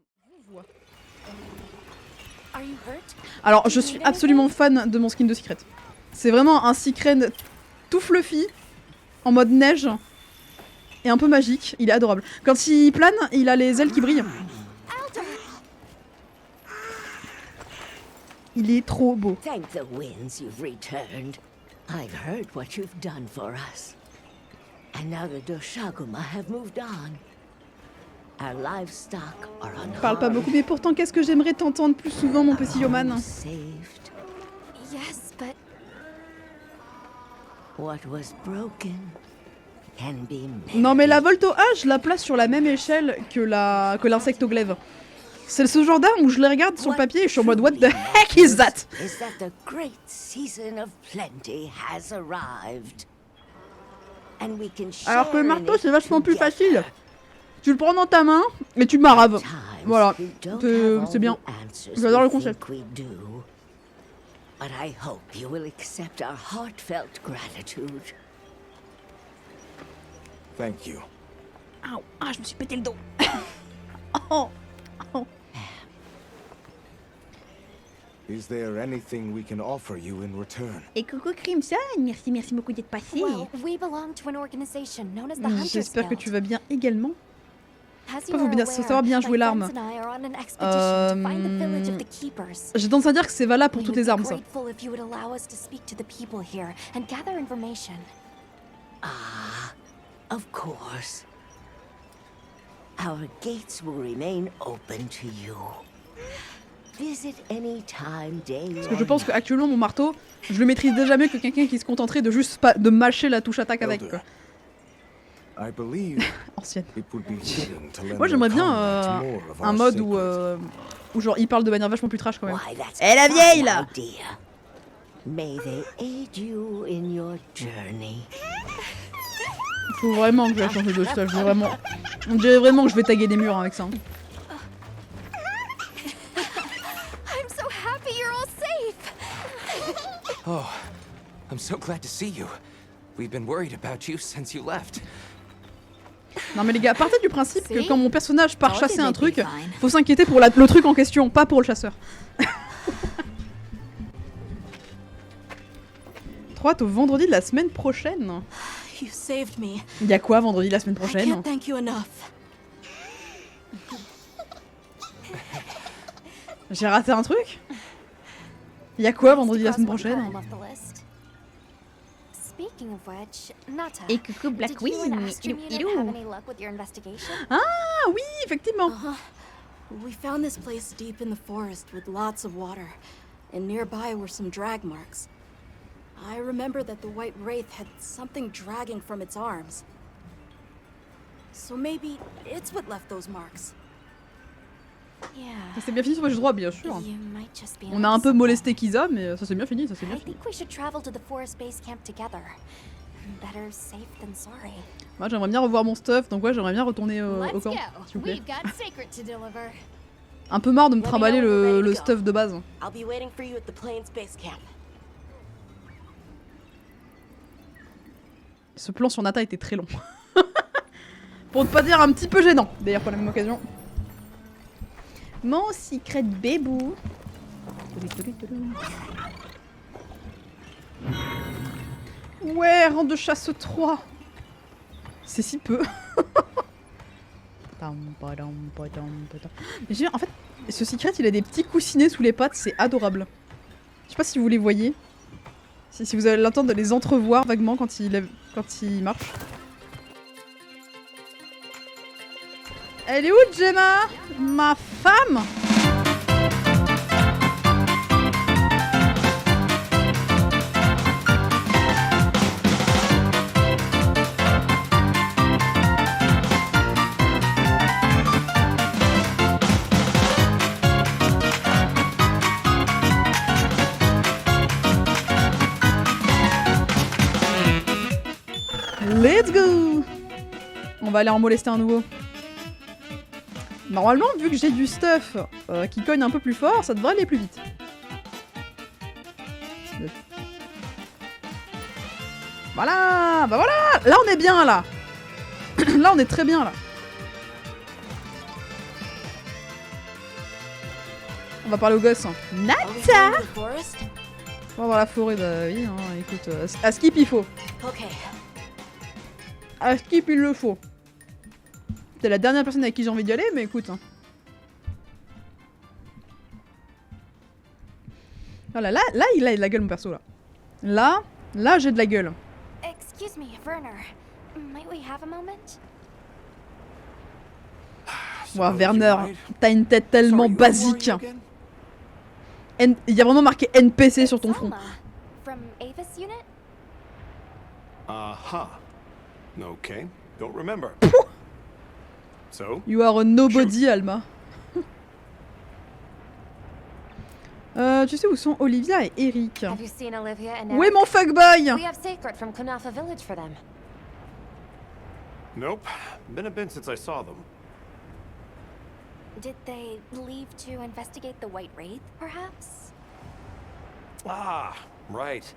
Are you hurt? Alors, je suis absolument fan de mon skin de Secret. C'est vraiment un Secret tout fluffy, en mode neige, et un peu magique. Il est adorable. Quand il plane, il a les ailes qui brillent. Il est trop beau. Thank the winds you've returned. I've heard what you've done for us. And now the Doshaguma have moved on. Our livestock are on Je parle pas beaucoup, mais pourtant, qu'est-ce que j'aimerais t'entendre plus souvent, mon petit Yoman. saved. Yes, but What was broken can be made. Non, mais la Volto A, je la place sur la même échelle que l'insectoglaive. C'est ce genre d'arme où je les regarde sur le papier et je suis en mode what the heck is that? Is that the great season of plenty has arrived. And we can share Alors que le in marteau, it c'est vachement plus together. facile. Tu le prends dans ta main et tu maraves. Times Voilà, we don't have all c'est bien. the answers J'adore le we concept. think we do. But I hope you will accept our heartfelt gratitude. Thank you. Ouh, ah, je me suis pété le dos. Oh. Is there anything we can offer you in return? Et coucou Crimson, merci beaucoup d'être passé. well, we belong to an organization known as the Hunters J'espère que Guild. tu vas bien également. As Faut you are bien aware, savoir bien my jouer l'arme. friends and I are on an expedition to find the village of the Keepers. J'ai tendance à dire que c'est valable pour We toutes would les be armes ça. grateful if you would allow us to speak to the people here and gather information. Of course. Our gates will remain open to you. Visit any time, day Parce que je pense qu'actuellement mon marteau, je le maîtrise déjà mieux que quelqu'un qui se contenterait de juste de mâcher la touche attaque avec. Quoi. I believe Ancienne. it would be fitting to lend Moi your j'aimerais bien comrades more of un our mode sacred où genre il parle de manière vachement plus trash quand même. Why, that's Eh, la a vieille, fine là! idea. May they aid you in your journey. Faut vraiment que je la change de stuff, on dirait vraiment que je vais taguer des murs avec ça. I'm so happy you're all safe! Oh, I'm so glad to see you. We've been worried about you since you left. Non mais les gars, partez du principe que Si. quand mon personnage part Oh, chasser un they'd be truc, fine. faut s'inquiéter pour le truc en question, pas pour le chasseur. Trop hâte au vendredi de la semaine prochaine. You saved me. Il y a quoi vendredi de la semaine I prochaine? can't thank you enough. J'ai raté un truc? Il y a quoi vendredi de la semaine prochaine? Off the list. Speaking of which, Nata, Et coucou Black did you and Queen, Astrum hello, Unit hello. have any luck with your investigation? Ah oui, effectivement. We found this place deep in the forest with lots of water, and nearby were some drag marks. I remember that the White Wraith had something dragging from its arms. So maybe it's what left those marks. Yeah. Ça s'est bien fini sur le droit, bien sûr. You might just be On a un onto peu something. molesté Kiza, mais ça s'est bien fini, ça s'est bien I fini. think we should travel to the forest base camp together. Better safe than sorry. Moi j'aimerais bien revoir mon stuff, donc ouais j'aimerais bien retourner au camp, s'il vous plaît. got Sacred to deliver. Un peu marre de me Let me trimballer know when you're ready le to go. stuff de base. I'll be waiting for you at the Plains base camp. Ce plan sur Nata était très long. Pour ne pas dire un petit peu gênant, d'ailleurs, pour la même occasion. Mon secret bébou. Ouais, rang de chasse 3. C'est si peu. Mais en fait, ce secret, il a des petits coussinets sous les pattes, c'est adorable. Je sais pas si vous les voyez. Si vous allez l'entendre de les entrevoir vaguement quand il marche. Elle est où, Gemma? Ma femme? Let's go! On va aller en molester un nouveau. Normalement, vu que j'ai du stuff qui cogne un peu plus fort, ça devrait aller plus vite. Voilà! Bah voilà! Là, on est bien, là! Là, on est très bien, là. On va parler aux gosses. Nata! On va voir la forêt, bah oui, hein, écoute, à skip il faut. Okay. À skip il le faut. T'es la dernière personne avec qui j'ai envie d'y aller, mais écoute. Hein. Voilà, là, il a de la gueule, mon perso, là. Là, j'ai de la gueule. Excuse me, Werner. Might we have a moment? Ouah, Werner, t'as une tête tellement basique. Il y a vraiment marqué NPC sur ton front. Alma, from Avis unit? Okay, don't remember. So? You are a nobody, Alma. Tu sais où sont Olivia et Eric? Have you seen Olivia and Où est Eric? mon fuckboy? We have Sacred from Kunafa Village for them. Nope. Been a bit since I saw them. Did they leave to investigate the White Wraith, perhaps? Ah, right.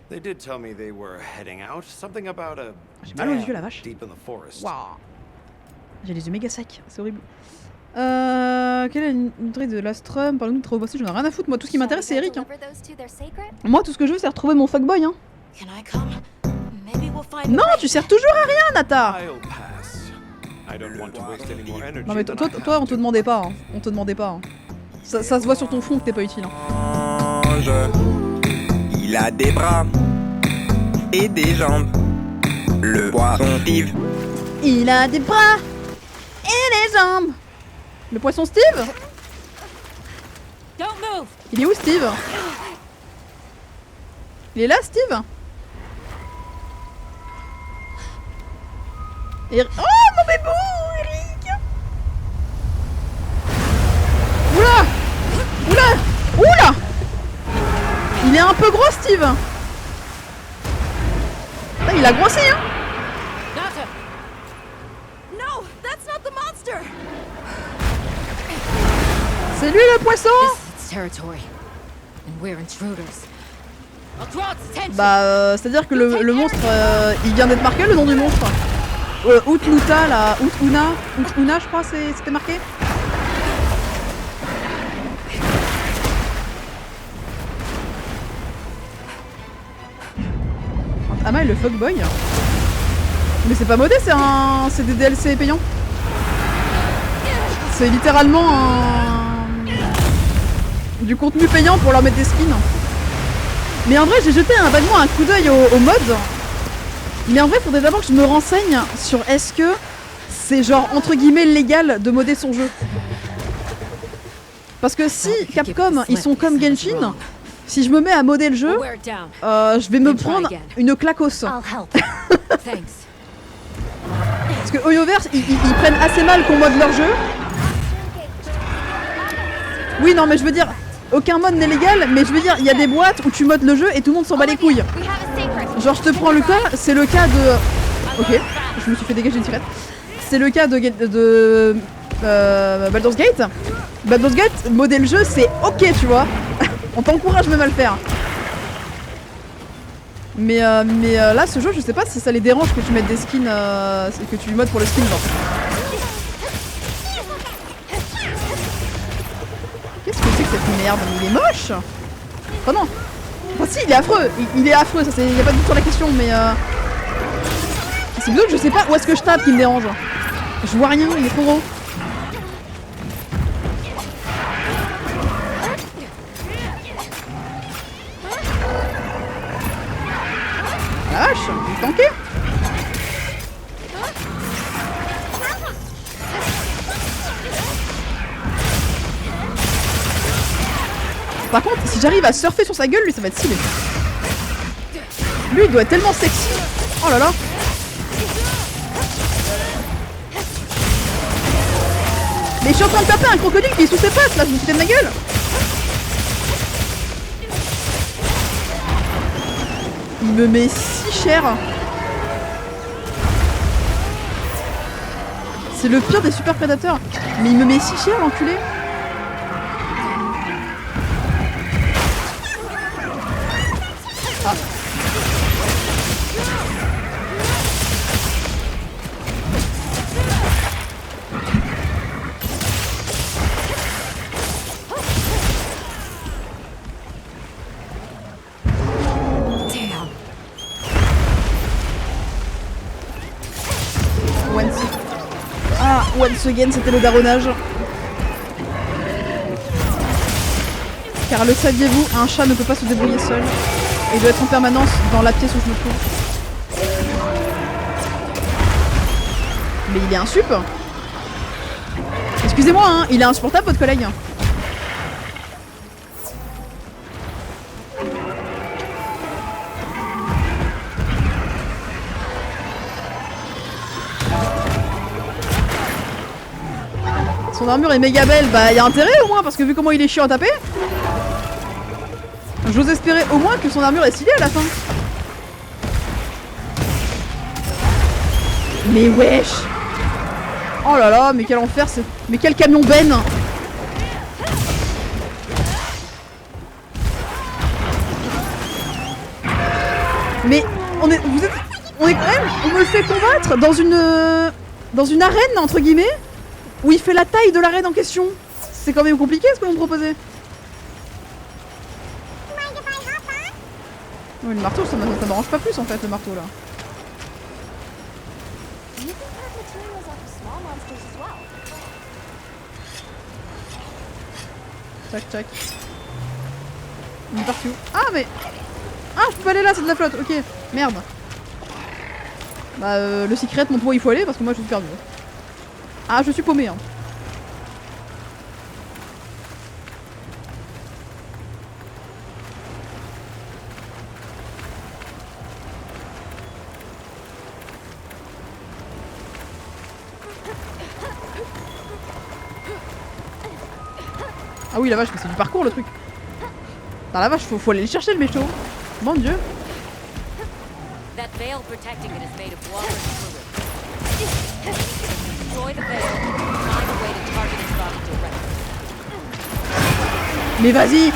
They did tell me they were heading out. Something about a J'ai mal aux yeux, la vache. deep in the forest. Waouh. J'ai les yeux méga secs, c'est horrible. Quelle est une entrée de l'Astrum? Parle-nous de travaux passés, j'en ai rien à foutre. Moi, tout ce qui m'intéresse, c'est Eric. Hein. Moi, tout ce que je veux, c'est retrouver mon fuckboy. Hein. Can I come? Maybe we'll find Non, tu sers toujours à rien, Nata. I'll pass. I don't want to waste any more energy Non, mais than toi, I have. on te demandait pas. Hein. On te demandait pas. Hein. Ça se voit sur ton front que t'es pas utile. Hein. Il a des bras et des jambes. Le poisson Steve. Il a des bras et des jambes. Le poisson Steve? Don't move. Il est où, Steve? Il est là, Steve? Oh, mon bébou, Eric! Oula! Oula! Oula! Il est un peu gros, Steve! Ah, il a grossi, hein? No, that's not the monster. C'est lui le poisson! This is its territory, and we're intruders. I'll draw its attention. Bah, c'est-à-dire que le monstre, il vient d'être marqué, le nom du monstre. Utluta, là, Utuna, je crois, c'était marqué. Ama est le fuckboy. Mais c'est pas modé, c'est des DLC payants. C'est littéralement du contenu payant pour leur mettre des skins. Mais en vrai, j'ai jeté vaguement un coup d'œil au mode. Mais en vrai, faudrait d'abord que je me renseigne sur est-ce que c'est genre entre guillemets légal de modder son jeu. Parce que si Capcom, ils sont comme Genshin, si je me mets à modder le jeu, je vais me prendre une claque au sang. Parce que Oyoverse, ils prennent assez mal qu'on mode leur jeu. Oui, non, mais je veux dire, aucun mode n'est légal, mais je veux dire, il y a des boîtes où tu modes le jeu et tout le monde s'en bat les couilles. Genre, je te prends le cas, c'est le cas de... Ok, je me suis fait dégager une tirette. C'est le cas de Baldur's Gate. Baldur's Gate, modder le jeu, c'est ok, tu vois. On t'encourage même à le faire. Mais là, ce jeu, je sais pas si ça les dérange que tu mettes des skins, que tu modes pour le skin, genre. Qu'est-ce que c'est que cette merde? Mais il est moche. Oh non. Enfin si, il est affreux. Il est affreux, ça c'est, y a pas de doute sur la question, mais c'est plutôt que je sais pas où est-ce que je tape qui me dérange. Je vois rien, il est trop gros. La vache, il est tanké. Par contre, si j'arrive à surfer sur sa gueule, lui ça va être stylé. Lui il doit être tellement sexy. Oh là là. Mais je suis en train de taper un crocodile qui est sous ses pattes là, vous vous foutez de ma gueule. Il me met si cher. C'est le pire des super prédateurs. Mais il me met si cher l'enculé. Ah. Once again, c'était le daronnage. Car le saviez-vous, un chat ne peut pas se débrouiller seul. Et doit être en permanence dans la pièce où je me trouve. Mais il est insup. Excusez-moi, hein, il est insupportable votre collègue. Son armure est méga belle, bah y a intérêt au moins parce que vu comment il est chiant à taper, j'ose espérer au moins que son armure est stylée à la fin. Mais wesh. Oh là là, mais quel enfer c'est. Mais quel camion Ben. Mais on est quand même, on me le fait combattre dans une arène entre guillemets. Où il fait la taille de l'arène en question. C'est quand même compliqué ce que vous me proposez. Oui, le marteau, ça m'arrange pas plus en fait, le marteau là. Tac, tac. Il est parti où? Ah, mais... Ah, je peux pas aller là, c'est de la flotte, ok. Merde. Bah, le secret montre où il faut aller parce que moi je suis perdu. Ah, je suis paumé, hein. Ah oui, la vache, mais c'est du parcours le truc. Dans la vache, faut aller le chercher le mécho. Mon dieu. That veil protecting it is made of water and fluid. Destroy the veil. Find a way to target its body directly. Mais vas-y.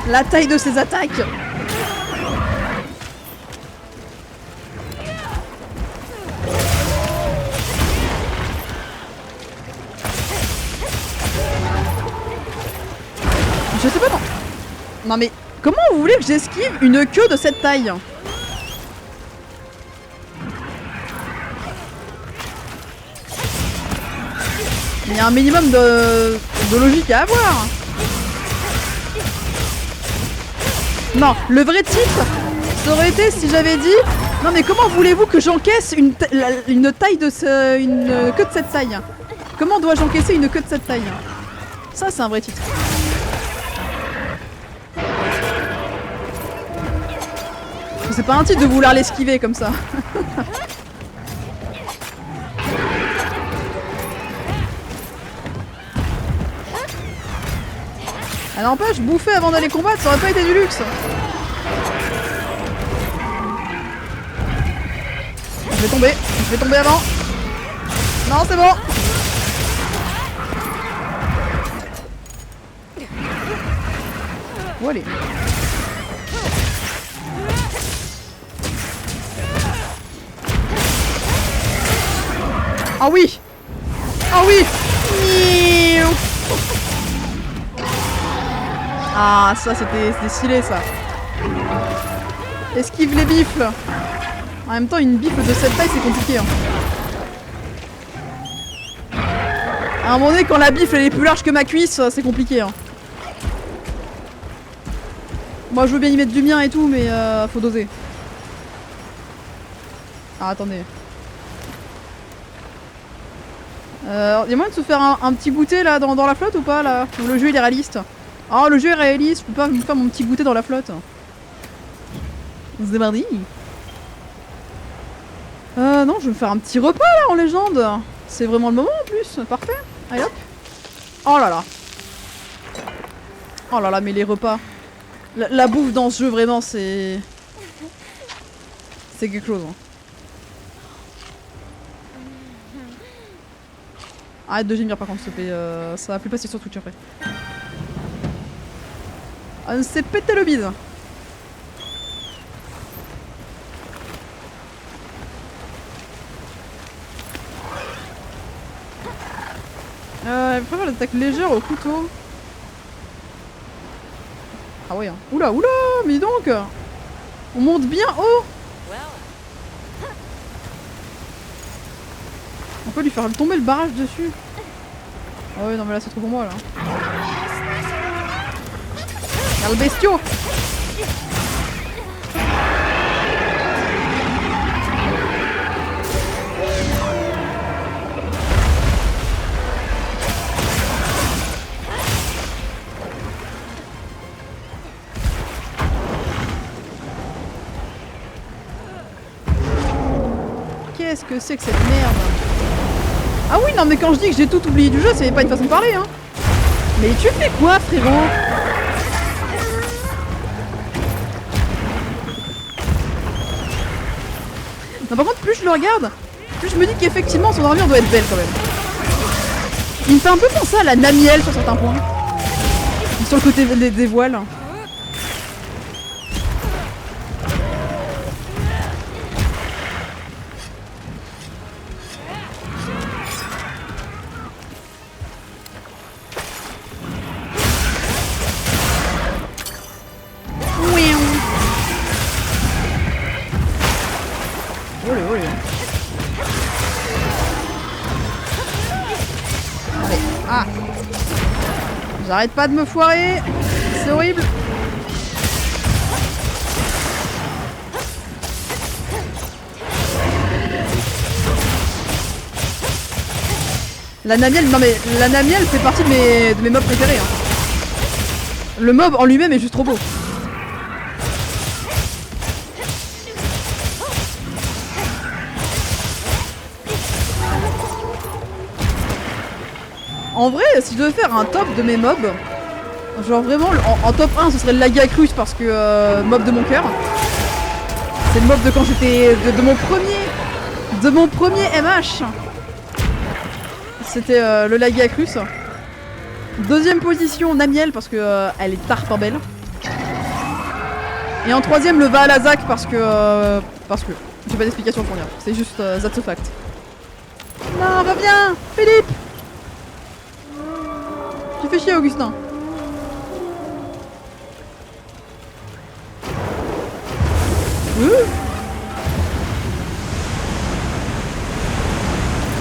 La taille de ses attaques. Je sais pas, non. Non mais, comment vous voulez que j'esquive une queue de cette taille? Il y a un minimum de logique à avoir. Non, le vrai titre, ça aurait été si j'avais dit... Non mais comment voulez-vous que j'encaisse une taille de une queue de cette taille? Comment dois-je encaisser une queue de cette taille? Ça c'est un vrai titre. C'est pas un titre de vouloir l'esquiver comme ça. Ah n'empêche, bouffer avant d'aller combattre, ça aurait pas été du luxe. Je vais tomber avant. Non, c'est bon. Où aller? Ah oui! Ah oui! Ah, ça c'était stylé ça. Esquive les bifles. En même temps, une bifle de cette taille, c'est compliqué. Hein. À un moment donné, quand la bifle elle est plus large que ma cuisse, c'est compliqué. Hein. Moi, je veux bien y mettre du mien et tout, mais faut doser. Ah, attendez. Y'a moyen de se faire un petit goûter là dans la flotte ou pas là? Le jeu il est réaliste. Ah, le jeu est réaliste, je peux pas me faire mon petit goûter dans la flotte. C'est mardi. Non, je vais me faire un petit repas là en légende. C'est vraiment le moment en plus, parfait. Allez hop. Oh là là. Oh là là, mais les repas. La bouffe dans ce jeu vraiment c'est... C'est quelque chose. Hein. Arrête de gémir par contre s'il te plaît, ça va plus passer sur Twitch après. On s'est pété le bide. Il faut faire l'attaque légère au couteau. Ah ouais hein. Oula oula, mais donc on monte bien haut. On peut lui faire tomber le barrage dessus. Ah ouais non mais là c'est trop pour moi là. Regarde le bestiau. Qu'est-ce que c'est que cette merde? Ah oui non mais quand je dis que j'ai tout oublié du jeu, c'est pas une façon de parler hein. Mais tu fais quoi frérot? Non par contre plus je le regarde, plus je me dis qu'effectivement son armure doit être belle quand même. Il me fait un peu penser à la Namielle sur certains points. Sur le côté des voiles. J'arrête pas de me foirer, c'est horrible. La Namielle, non mais la Namielle fait partie de mes mobs préférés. Hein. Le mob en lui-même est juste trop beau. En vrai, si je devais faire un top de mes mobs, genre vraiment en top 1 ce serait le Lagacrus parce que mob de mon cœur. C'est le mob de quand j'étais de mon premier MH. C'était le Lagacrus. Deuxième position Namielle parce que elle est tarpin belle. Et en troisième le Valazak parce que j'ai pas d'explication pour dire. C'est juste that's a fact. Non, reviens, Philippe. Tu fais chier, Augustin.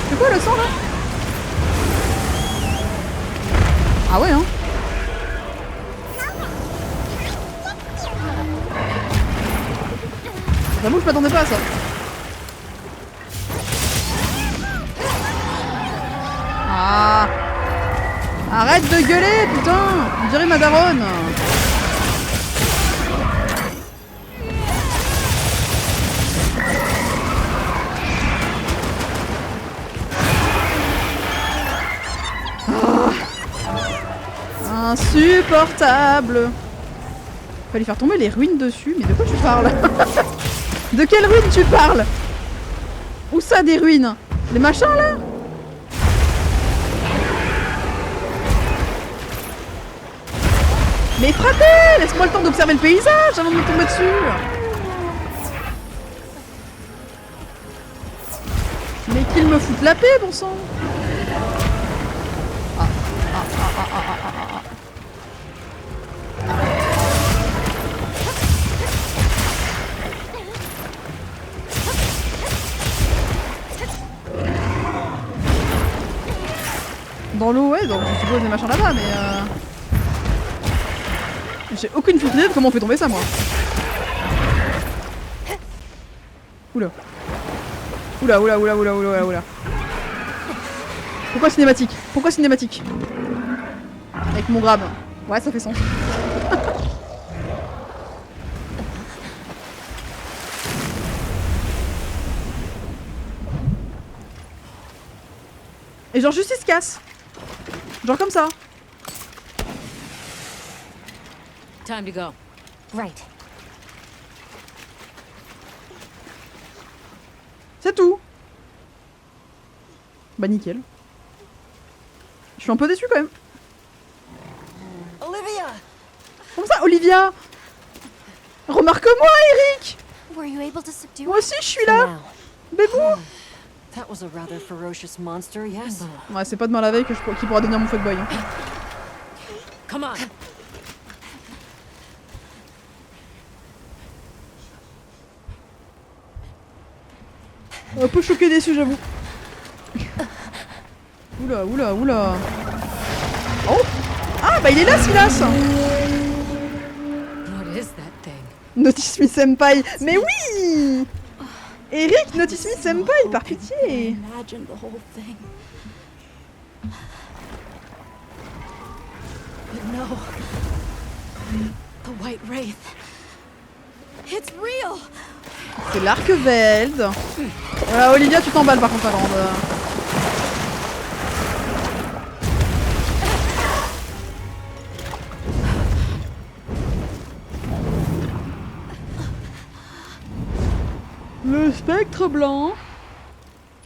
C'est quoi le sang là? Ah ouais hein. J'avoue je m'attendais pas à ça. Ah. Arrête de gueuler, putain! On dirait ma daronne! Ah. Insupportable! Fallait faire tomber les ruines dessus, mais de quoi tu parles? De quelles ruines tu parles? Où ça des ruines? Les machins là? Mais frappez! Laisse-moi le temps d'observer le paysage avant de me tomber dessus! Mais qu'il me foutre la paix, bon sang. Dans l'eau, ouais, donc je suppose des machins là-bas, mais j'ai aucune fuite idée de comment on fait tomber ça, moi. Oula. Oula, oula, oula, oula, oula, oula. Pourquoi cinématique? Pourquoi cinématique? Avec mon grab. Ouais, ça fait sens. Et genre juste il se casse. Genre comme ça. Time to go. Right. C'est tout. Bah nickel. Je suis un peu déçu quand même. Olivia! Comment ça, Olivia? Remarque-moi, Eric! Were you able to subdue Moi aussi, je suis là! Bébou! That was a rather ferocious monster, yes? Ouais, c'est pas demain la veille que qui pourra devenir mon fuckboy. Hein. Come on. Un peu choqué déçu, j'avoue. Oula, oula, oula. Oh! Ah, bah il est là, Silas! What is that thing? Notice me senpai! Mais oui! Eric, notice me senpai, par pitié! Imagine the whole thing. But no. The White Wraith. It's real! C'est l'Arkveld. Voilà, Olivia, tu t'emballes par contre, grande. Le spectre blanc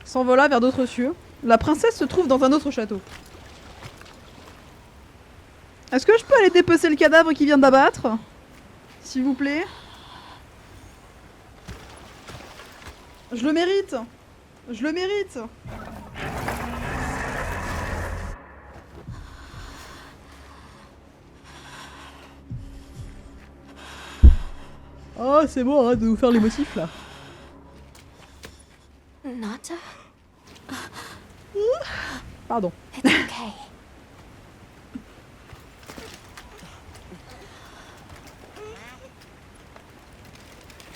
s'envola vers d'autres cieux. La princesse se trouve dans un autre château. Est-ce que je peux aller dépecer le cadavre qui vient d'abattre? S'il vous plaît. Je le mérite. Je le mérite. Oh, c'est bon, arrête de nous faire les motifs là. Nata? Pardon. It's okay.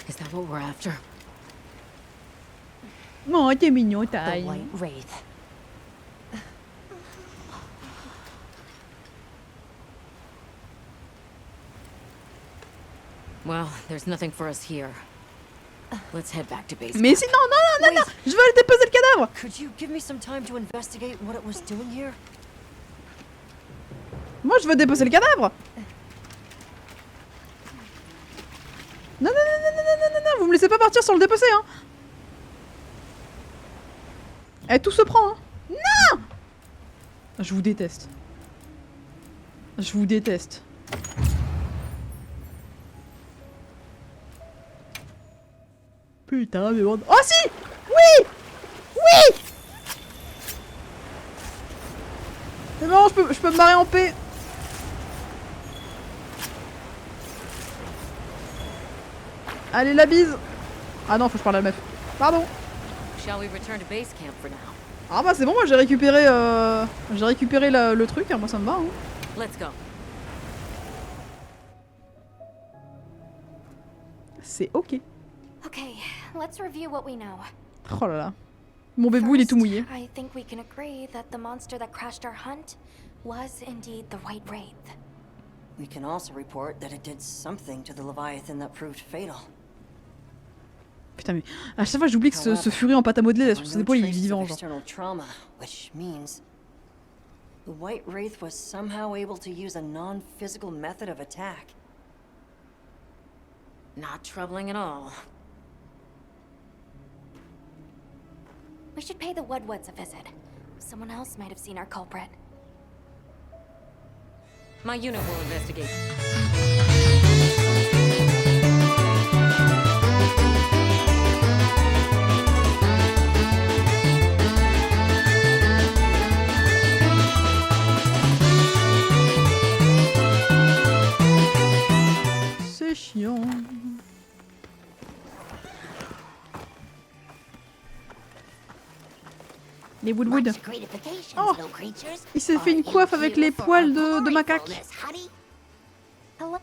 Is that what we're after? Non, t'es mignon, The taille. White Wraith. Well, there's nothing for us here. Let's head back to base. Mais si, non, non, non, non, non, je veux aller déposer le cadavre. Could you give me some time to investigate what it was doing here? Moi, je veux déposer le cadavre. Non, non, non, non, non, non, non, non, vous me laissez pas partir sans le dépecer, hein. Eh, tout se prend, hein. Non! Je vous déteste. Je vous déteste. Putain, mais bon... Oh si! Oui! Oui! C'est bon, je peux me marrer en paix. Allez, la bise. Ah non, faut que je parle à la meuf. Pardon. Shall we return to base camp for now? Ah bah c'est bon, moi j'ai récupéré le truc, hein, moi ça me va. Hein. Let's go. C'est ok. Okay, let's review what we know. Oh là là. Mon bébou il est tout mouillé. I think we can agree that the monster that crashed our hunt was indeed the White Wraith. We can also report that it did something to the Leviathan that proved fatal. Putain mais à chaque fois j'oublie que ce furie en pâte à modeler là sur ses épaules il est vivant genre. External trauma, which means the White Wraith was somehow able to use a non-physical method of attack. Not troubling at all. We should pay the Woodwoods a visit. Someone else might have seen our culprit. My unit will investigate. Les Woodwood. Much gratification, Oh, snow creatures. il s'est fait Are une you coiffe avec here les for poils a de glory macaque. for Miss Honey? Hello?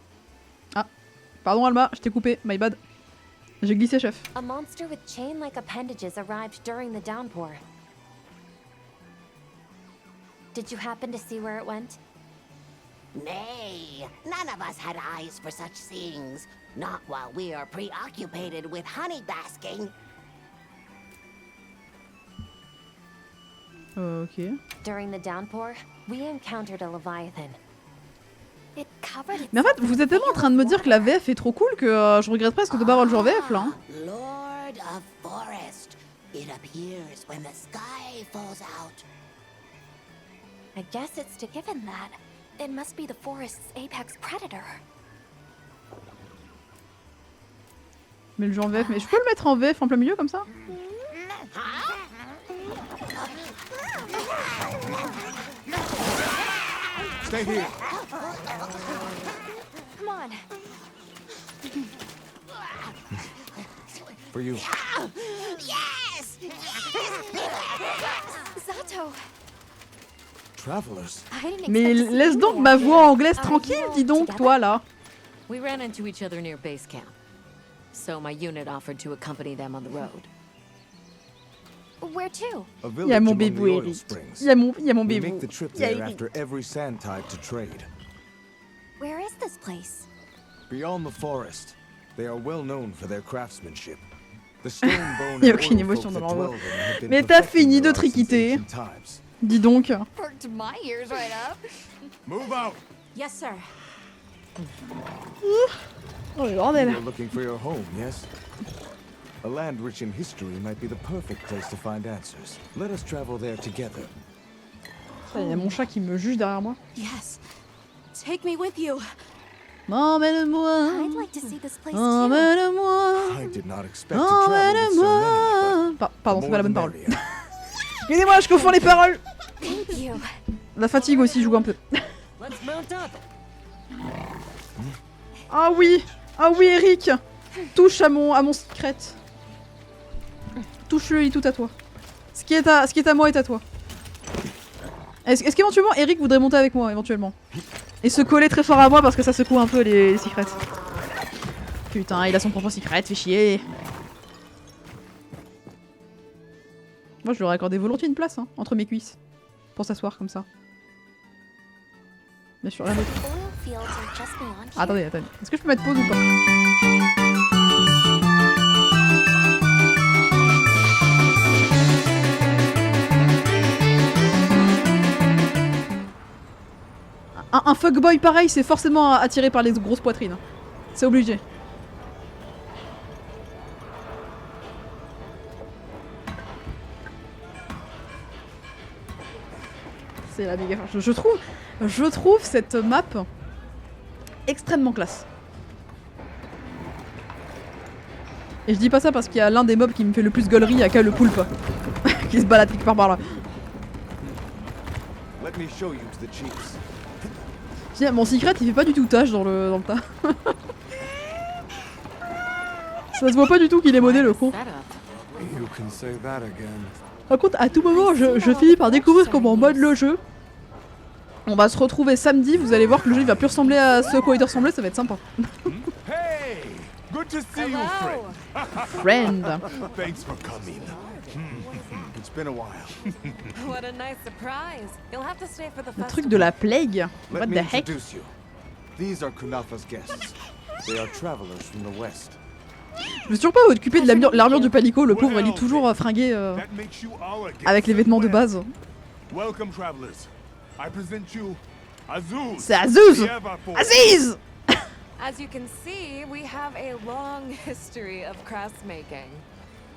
Pardon Alma, je t'ai coupé, my bad. J'ai glissé, chef. A monster with chain-like appendages arrived during the downpour. Did you happen to see where it went? Nay, none of us had eyes for such things. Not while we are preoccupied with honey basking. Ok. During the downpour, we encountered a leviathan. It covered Mais en fait, vous êtes tellement en train de me dire que la VF est trop cool que je regrette presque de pas avoir le genre VF là. Hein. Lord of Forest. It appears when the sky falls out. I guess it's to given that. It must be the forest's apex predator. Mais le genre VF, mais je peux le mettre en VF en plein milieu comme ça? Stay here. Come on. For you. Yes! Zato. Travelers. I didn't Mais expect to see laisse you donc here. ma voix anglaise Are tranquille, you dis donc, together? toi là. We ran into each other near base camp. So my unit offered to accompany them on the road. Where to? A Il y a village mon among bébé the oil Eric. springs. Il y a mon We bébé. make the trip Il y a there Eric. after every sand tide to trade. Where is this place? Beyond the forest, they are well known for their craftsmanship. The stone bone Il y a and aucune oil émotion folk dans that leur voix. dwell there have been Mais t'as perfecting fini de their art since triquiter. ancient times. Dis donc. Perked my ears right up. Move out! Yes, sir. Oh le bordel. You're looking for your home, yes? A land rich in history might be the perfect place to find answers. Let us travel there together. Il y a mon chat qui me juge derrière moi. Yes. Take me with you. Emmène-moi. I'd like to see this place too. Emmène-moi. I did not expect to travel with so many, Emmène-moi. Pardon, but c'est pas la bonne the more parole. the merrier. Excusez-moi, je confonds les paroles. Thank you. La fatigue aussi joue un peu. Let's mount up. Ah oui, Eric. Touche à mon secret. Touche-le, il est tout à toi. Ce qui est à moi est à toi. Est-ce qu'éventuellement Eric voudrait monter avec moi, éventuellement? Et se coller très fort à moi parce que ça secoue un peu les secrets. Putain, il a son propre secret, fait chier. Moi je lui aurais accordé volontiers une place, hein, entre mes cuisses. Pour s'asseoir comme ça. Bien sûr, la nôtre. Oil fields are just beyond here. Attendez. Est-ce que je peux mettre pause ou pas? Un fuckboy pareil, c'est forcément attiré par les grosses poitrines. C'est obligé. C'est la méga force. Je trouve cette map extrêmement classe. Et je dis pas ça parce qu'il y a l'un des mobs qui me fait le plus gaulerie, aka le poulpe. Qui se balade quelque part par là. Let me show you to the chiefs. Tiens, mon secret il fait pas du tout tâche dans le tas. Ça se voit pas du tout qu'il est modé le con. You can say that again. Par contre, à tout moment, je finis par découvrir comment on mode le jeu. On va se retrouver samedi, vous allez voir que le jeu il va plus ressembler à ce à quoi il doit ressembler, ça va être sympa. Hey! Good to see you, friend. Friend. Thanks for coming. It's been a while. What a nice surprise. You'll have to stay for the Le festival. truc de la plague. What Let me the heck? introduce you. These are Kunafa's guests. They are travelers from the west. Je me suis toujours pas occupé de l'armure du palico, le pauvre il est toujours fringué That makes you all a guest avec les vêtements de of the base. West. Welcome, travelers. I present you Azuz. C'est Azuz! the Everforth. Aziz! As you can see, we have a long history of crafts making.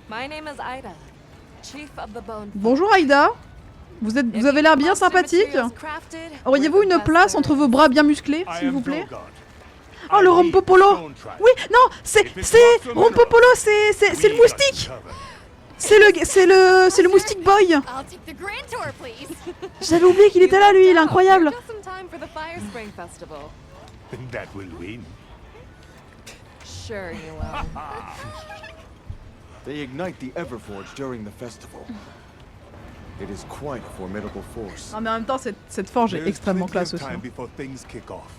My name is Ida, chief of the Bone. Bonjour Aïda. Vous avez l'air bien sympathique. Auriez-vous une place entre vos bras bien musclés, I s'il am vous plaît? Drogon. Oh, le I lead Rompopolo! Stone Tribe. Oui, non, c'est Rompopolo, c'est le moustique. C'est le moustique boy. I'll take the grand tour, please. J'avais oublié qu'il était là, lui, il est incroyable. Just in time for the Fire Spring Festival. That will win. Sure you will. They ignite the Everforge during the festival. It is quite a formidable force. Non mais en même temps, cette forge est There's extrêmement plenty classe of aussi. time before things kick off.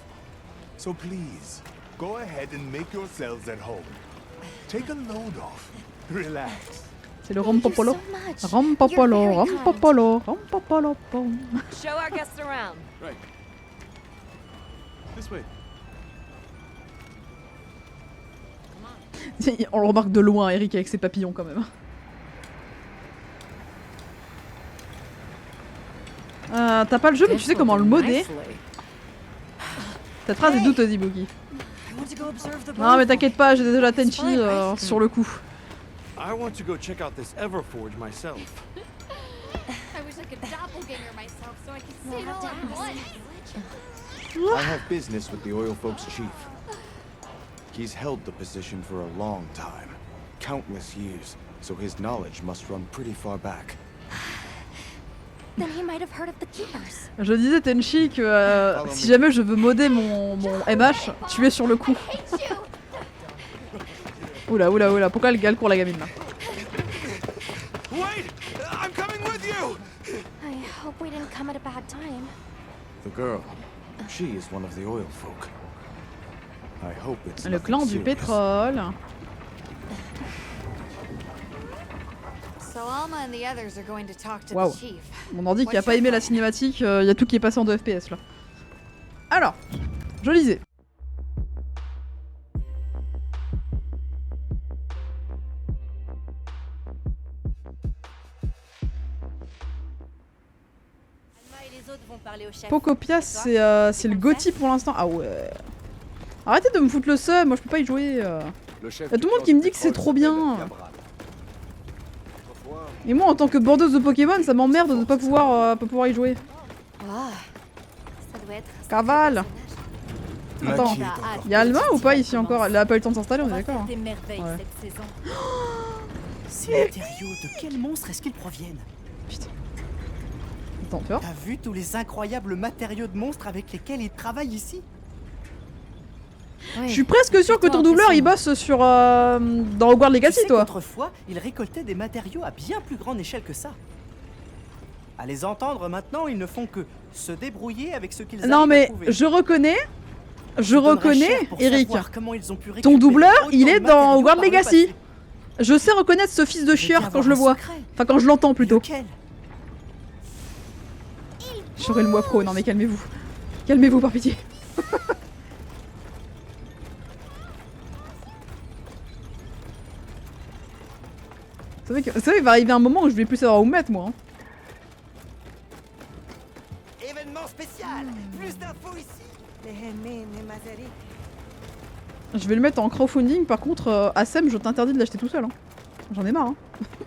So please, go ahead and make yourselves at home. Take a load off. Relax. C'est le rompopolo. Rompopolo, rompopolo, rompopolo. Show our guests around. Right. This way. On le remarque de loin, Eric, avec ses papillons quand même. T'as pas le jeu, mais tu sais comment le modder. Cette phrase est douteuse, Ibuki. Non mais t'inquiète pas, j'ai déjà Tenchi sur le coup. I want to go check out this Everforge myself. I wish I could doppelganger myself so I could see it all at once. I have business with the oil folks' chief. He's held the position for a long time, countless years, so his knowledge must run pretty far back. Then he might have heard of the keepers. Je disais Tenchi que si jamais je veux modder mon MH, tu es sur le coup. Oula, oula, oula, pourquoi le gars court la gamine là? Wait! I'm coming with you! I hope we didn't come at a bad time. The girl, she is one of the oil folk. I hope it's Le nothing clan du serious. pétrole. So Alma and the others are going to talk to Waouh. the chief. Mon ordi qui a pas aimé la cinématique, y a tout qui est passé en 2 FPS là. Alors, je lisais. Pocopia, c'est le GOTY pour l'instant. Ah ouais. Arrêtez de me foutre le seum, moi je peux pas y jouer. Y a tout le monde qui me dit que c'est trop bien. Et moi en tant que bordeuse de Pokémon, ça m'emmerde de ne pas pouvoir y jouer. Ça doit être. Cavale. Attends, y'a Alma ou pas ici encore? Elle a pas eu le temps de s'installer, on est d'accord? Des merveilles Ouais. cette saison. Ces matériaux, de quel monstre est-ce qu'ils proviennent? Attends, tu vois? T'as vu tous les incroyables matériaux de monstres avec lesquels ils travaillent ici? Je suis presque sûr que ton doubleur il bosse sur dans Hogwarts Legacy, Tu sais toi. qu'autrefois, ils récoltaient des matériaux à bien plus grande échelle que ça. À les entendre maintenant, ils ne font que se débrouiller avec ce qu'ils Non arrivent à mais trouver. je reconnais, Eric. Comment ils ont pu Ton récupérer doubleur, autant il de est dans matériaux Hogwarts par le Legacy. passé. Je sais reconnaître ce fils de chieur quand je le vois. Enfin quand je l'entends plutôt. J'aurai le moi pro, non mais calmez-vous. Calmez-vous par pitié. C'est vrai qu'il va arriver un moment où je vais plus savoir où me mettre moi. Hein. Événement spécial. Plus d'infos ici. Je vais le mettre en crowdfunding, par contre, Assem, je t'interdis de l'acheter tout seul. Hein. J'en ai marre.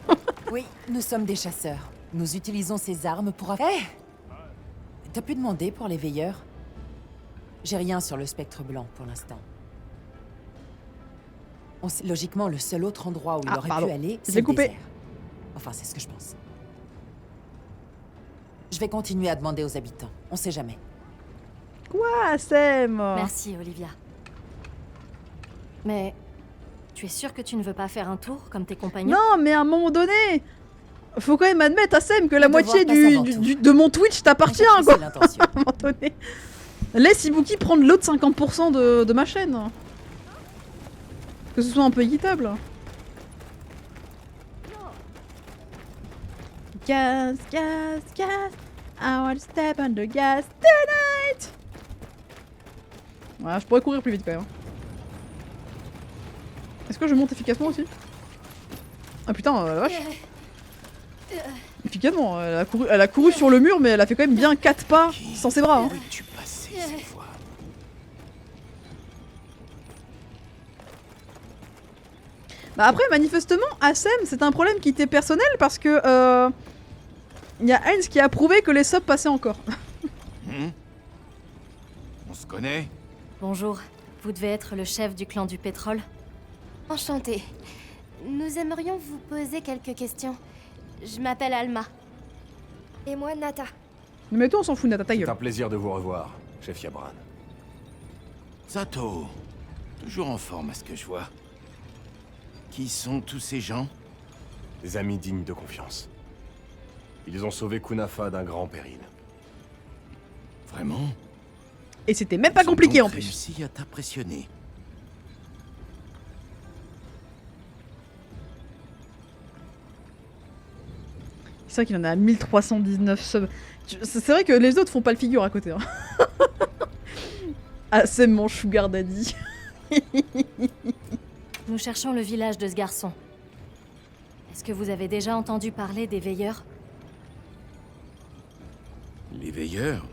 Hein. Oui, nous sommes des chasseurs. Nous utilisons ces armes pour... Hé T'as pu demander pour les veilleurs? J'ai rien sur le spectre blanc pour l'instant. Logiquement, le seul autre endroit où il aurait pu aller, c'est le désert. Enfin, c'est ce que je pense. Je vais continuer à demander aux habitants. On sait jamais. Quoi, Assem? Merci, Olivia. Mais tu es sûre que tu ne veux pas faire un tour comme tes compagnons? Non, mais à un moment donné, faut quand même admettre, Assem, que la moitié de mon Twitch t'appartient, quoi. À un moment donné. Laisse Ibuki prendre l'autre 50% de ma chaîne. Que ce soit un peu équitable. Gas, gas, gas. I want to step on the gas tonight. Voilà, je pourrais courir plus vite quand même. Est-ce que je monte efficacement aussi? Ah putain, la vache. Efficacement, elle a couru sur le mur, mais elle a fait quand même bien 4 pas sans ses bras. Hein. Bah après, manifestement, Assem, c'est un problème qui était personnel parce que y a Heinz qui a prouvé que les subs passaient encore. On se connaît? Bonjour, vous devez être le chef du clan du pétrole. Enchanté. Nous aimerions vous poser quelques questions. Je m'appelle Alma. Et moi, Nata. Mais toi, on s'en fout, Nata, ta C'est gueule. un plaisir de vous revoir, chef Yabran. Sato, toujours en forme à ce que je vois. Qui sont tous ces gens? Des amis dignes de confiance. Ils ont sauvé Kunafa d'un grand péril. Vraiment? Et c'était même pas compliqué en plus. Réussi à t'impressionner. C'est vrai qu'il en a 1319 subs. C'est vrai que les autres font pas le figure à côté. Hein. Ah, c'est mon sugar daddy. Nous cherchons le village de ce garçon. Est-ce que vous avez déjà entendu parler des veilleurs? Les veilleurs?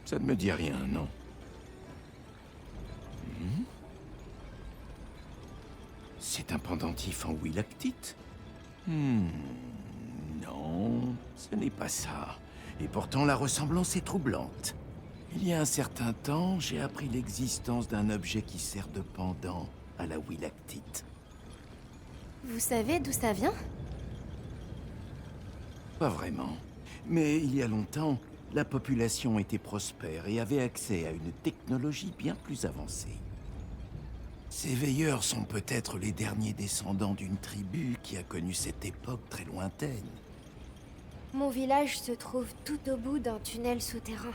Ça ne me dit rien, non. C'est un pendentif en willactite? Non, ce n'est pas ça. Et pourtant, la ressemblance est troublante. Il y a un certain temps, j'ai appris l'existence d'un objet qui sert de pendant à la willactite. Vous savez d'où ça vient? Pas vraiment. Mais il y a longtemps, la population était prospère et avait accès à une technologie bien plus avancée. Ces veilleurs sont peut-être les derniers descendants d'une tribu qui a connu cette époque très lointaine. Mon village se trouve tout au bout d'un tunnel souterrain.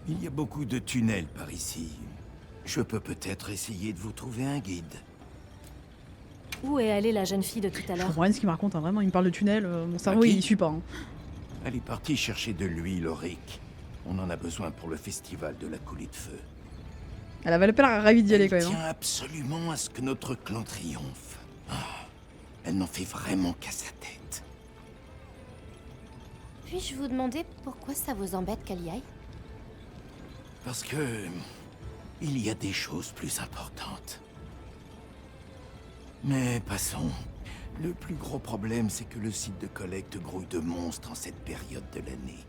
Il y a beaucoup de tunnels par ici. Je peux peut-être essayer de vous trouver un guide. Où est allée la jeune fille de tout à Je l'heure? comprends rien de ce qu'il me raconte, hein. Vraiment, il me parle de tunnel, mon cerveau il suit pas. Hein. Elle est partie chercher de l'huile aurique. On en a besoin pour le festival de la coulée de feu. Elle avait l'air ravie d'y aller quand Elle même. tient Hein. absolument à ce que notre clan triomphe. Ah, elle n'en fait vraiment qu'à sa tête. Puis-je vous demander pourquoi ça vous embête qu'elle y aille? Parce que... il y a des choses plus importantes. Mais passons. Le plus gros problème, c'est que le site de collecte grouille de monstres en cette période de l'année.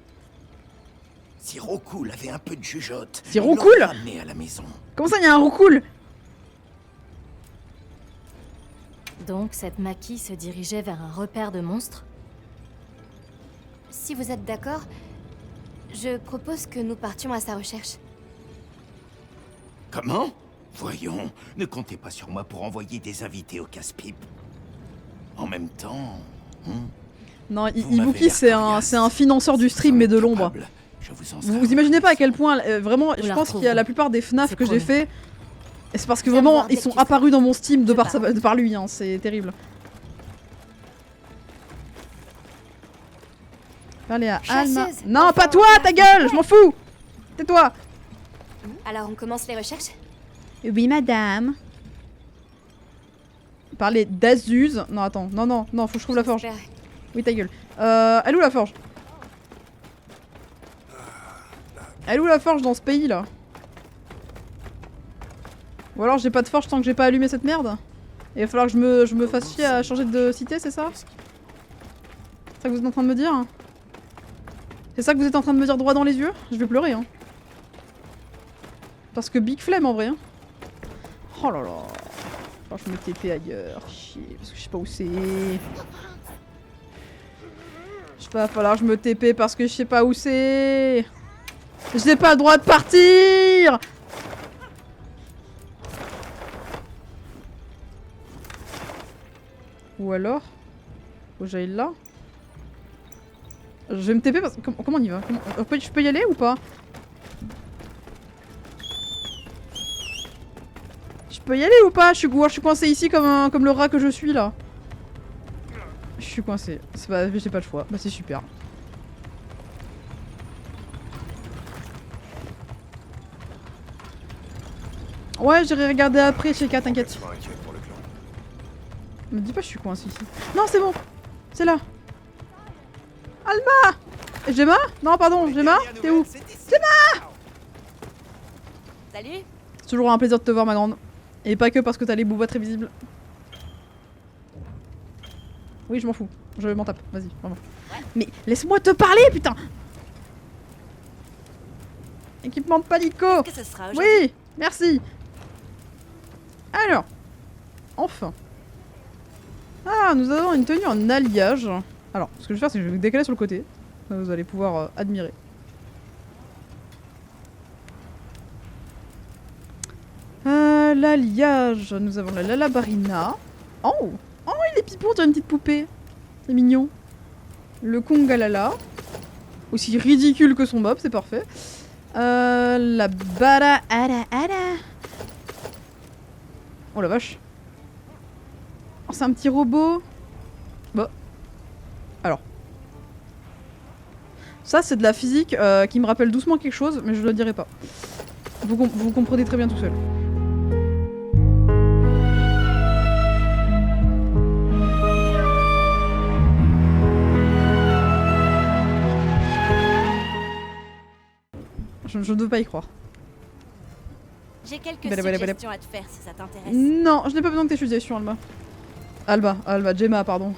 Si Rokuul avait un peu de jugeote, Si Rokuul il l'aurait ramené à la maison. Comment ça, il y a un Rokuul? Donc cette Maki se dirigeait vers un repère de monstres? Si vous êtes d'accord, je propose que nous partions à sa recherche. Comment? Voyons, ne comptez pas sur moi pour envoyer des invités au casse-pipe. En même temps... Non, Vous Ibuki c'est un financeur du stream mais de l'ombre. Je vous en Vous imaginez pas à quel point, vraiment, je pense qu'il y a la plupart des FNAF que j'ai fait. Et c'est parce que vraiment, ils sont apparus dans mon Steam de par lui, hein, c'est terrible. Allez à Alma. Chasseuse, Non, enfin, pas toi, ta gueule, je m'en fous. Tais-toi. Alors on commence les recherches? Oui, madame. Parler d'Azuz. Non, attends, non, faut que je trouve la forge. Oui, ta gueule. Elle est où la forge? Elle est où la forge dans ce pays là? Ou alors j'ai pas de forge tant que j'ai pas allumé cette merde? Et il va falloir que je me fasse chier à changer de cité, c'est ça? C'est ça que vous êtes en train de me dire? C'est ça que vous êtes en train de me dire droit dans les yeux? Je vais pleurer hein. Parce que big flemme en vrai hein. Oh là là. Faut que je me TP ailleurs. Chier, parce que je sais pas où c'est. Il va falloir que je me TP parce que je sais pas où c'est. J'ai pas le droit de partir. Ou alors faut que j'aille là. Je vais me TP parce que... Comment on y va? Je peux y aller ou pas? Je peux y aller ou pas? Je suis coincé ici comme le rat que je suis là. Je suis coincé. J'ai pas le choix. Bah c'est super. Ouais, j'irai regarder après, Sheka, t'inquiète. Me dis pas que je suis coincé ici. Non, c'est bon. C'est là. Alma! Gemma? Non, pardon, Gemma? T'es où? Gemma! Salut! C'est toujours un plaisir de te voir, ma grande. Et pas que parce que t'as les boubois très visibles. Oui, je m'en fous. Je m'en tape. Vas-y, vraiment. Mais laisse-moi te parler, putain! Équipement de palico! Que ce sera aujourd'hui? Oui! Merci! Alors. Enfin. Ah, nous avons une tenue en alliage. Alors, ce que je vais faire, c'est que je vais me décaler sur le côté. Vous allez pouvoir admirer. L'alliage. Nous avons la Lalabarina. Oh! Oh, il est pipo, on dirait une petite poupée. C'est mignon. Le Kongalala. Aussi ridicule que son bob, c'est parfait. La Bara Ara Ara. Oh la vache. Oh, c'est un petit robot. Bon. Alors. Ça, c'est de la physique qui me rappelle doucement quelque chose, mais je ne le dirai pas. Vous comprenez très bien tout seul. Je ne veux pas y croire. J'ai quelques suggestions à te faire si ça t'intéresse. Non, je n'ai pas besoin de tes suggestions, Alma. Gemma, pardon.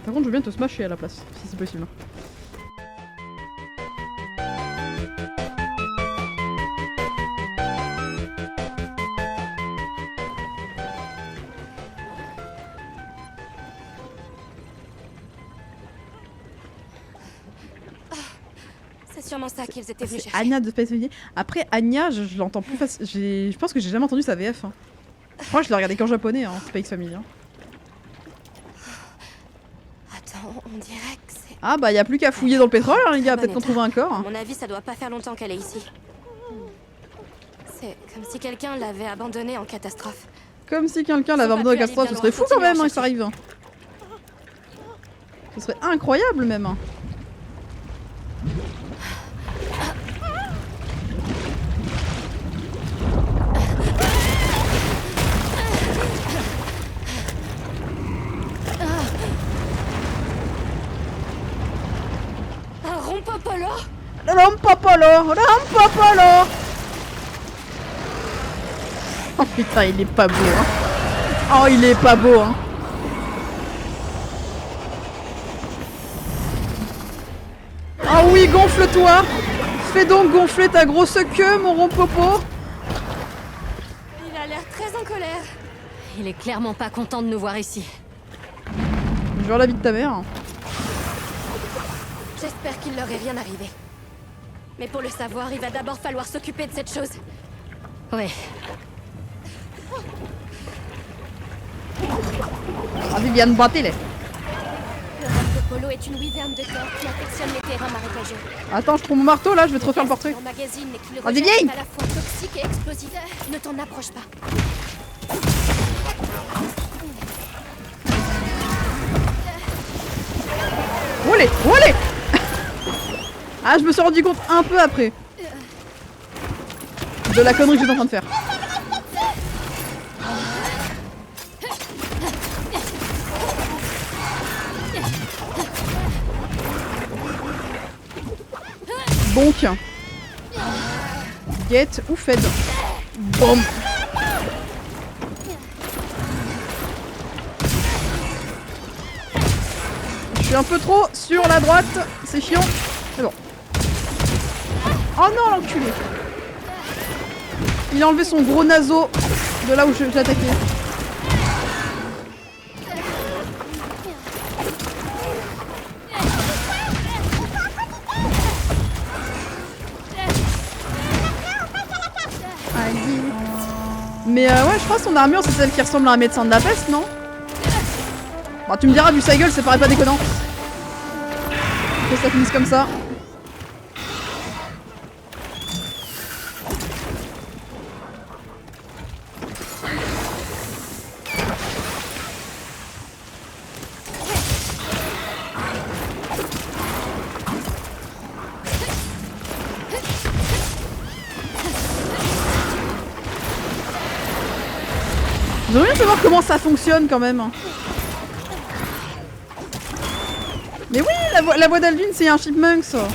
Par contre, je veux bien te smasher à la place, si c'est possible. C'est sûrement ça qu'ils étaient venus chercher. Anya de Space Odyssey. Après, Anya, je l'entends plus facile. Je pense que j'ai jamais entendu sa VF. Hein. Moi, je l'ai regardé qu'en japonais, hein, Space Family. Hein. Attends, on dirait que c'est... Ah bah, y a plus qu'à fouiller dans le pétrole, hein, les gars. Peut-être qu'on trouve un corps. À mon avis, ça doit pas faire longtemps qu'elle est ici. C'est comme si quelqu'un l'avait abandonnée en catastrophe. Comme si quelqu'un l'avait abandonnée en catastrophe. Ce serait fou quand même, hein, ça arrive. Ce serait incroyable même. Rompopolo. Oh putain, il est pas beau, hein. Oh, il est pas beau, hein. Oh oui, gonfle-toi. Fais donc gonfler ta grosse queue, mon rompopo. Il a l'air très en colère. Il est clairement pas content de nous voir ici. Genre la vie de ta mère. J'espère qu'il leur est rien arrivé. Mais pour le savoir, il va d'abord falloir s'occuper de cette chose. Ouais. Ah, Viviane, battez-les. Le Rompopolo est une wyvern de terre qui affectionne les terrains marécageux. Attends, je prends mon marteau là, je vais te refaire le portrait. Magazine, mais qui le Ah, Viviane, à la fois toxique et explosif. Ne t'en approche pas. Olé, olé. Ah, je me suis rendu compte un peu après de la connerie que j'étais en train de faire. Donc, get ou fed. Boum. Je suis un peu trop sur la droite, c'est chiant. C'est bon. Oh non, l'enculé. Il a enlevé son gros naseau de là où je l'ai attaqué. Mais ouais, je crois que son armure c'est celle qui ressemble à un médecin de la peste, non? Bah tu me diras, vu sa gueule, ça paraît pas déconnant. Que ça finisse comme ça. J'aimerais bien savoir comment ça fonctionne quand même. Mais oui, la voix d'Alvin, c'est un chipmunk ça.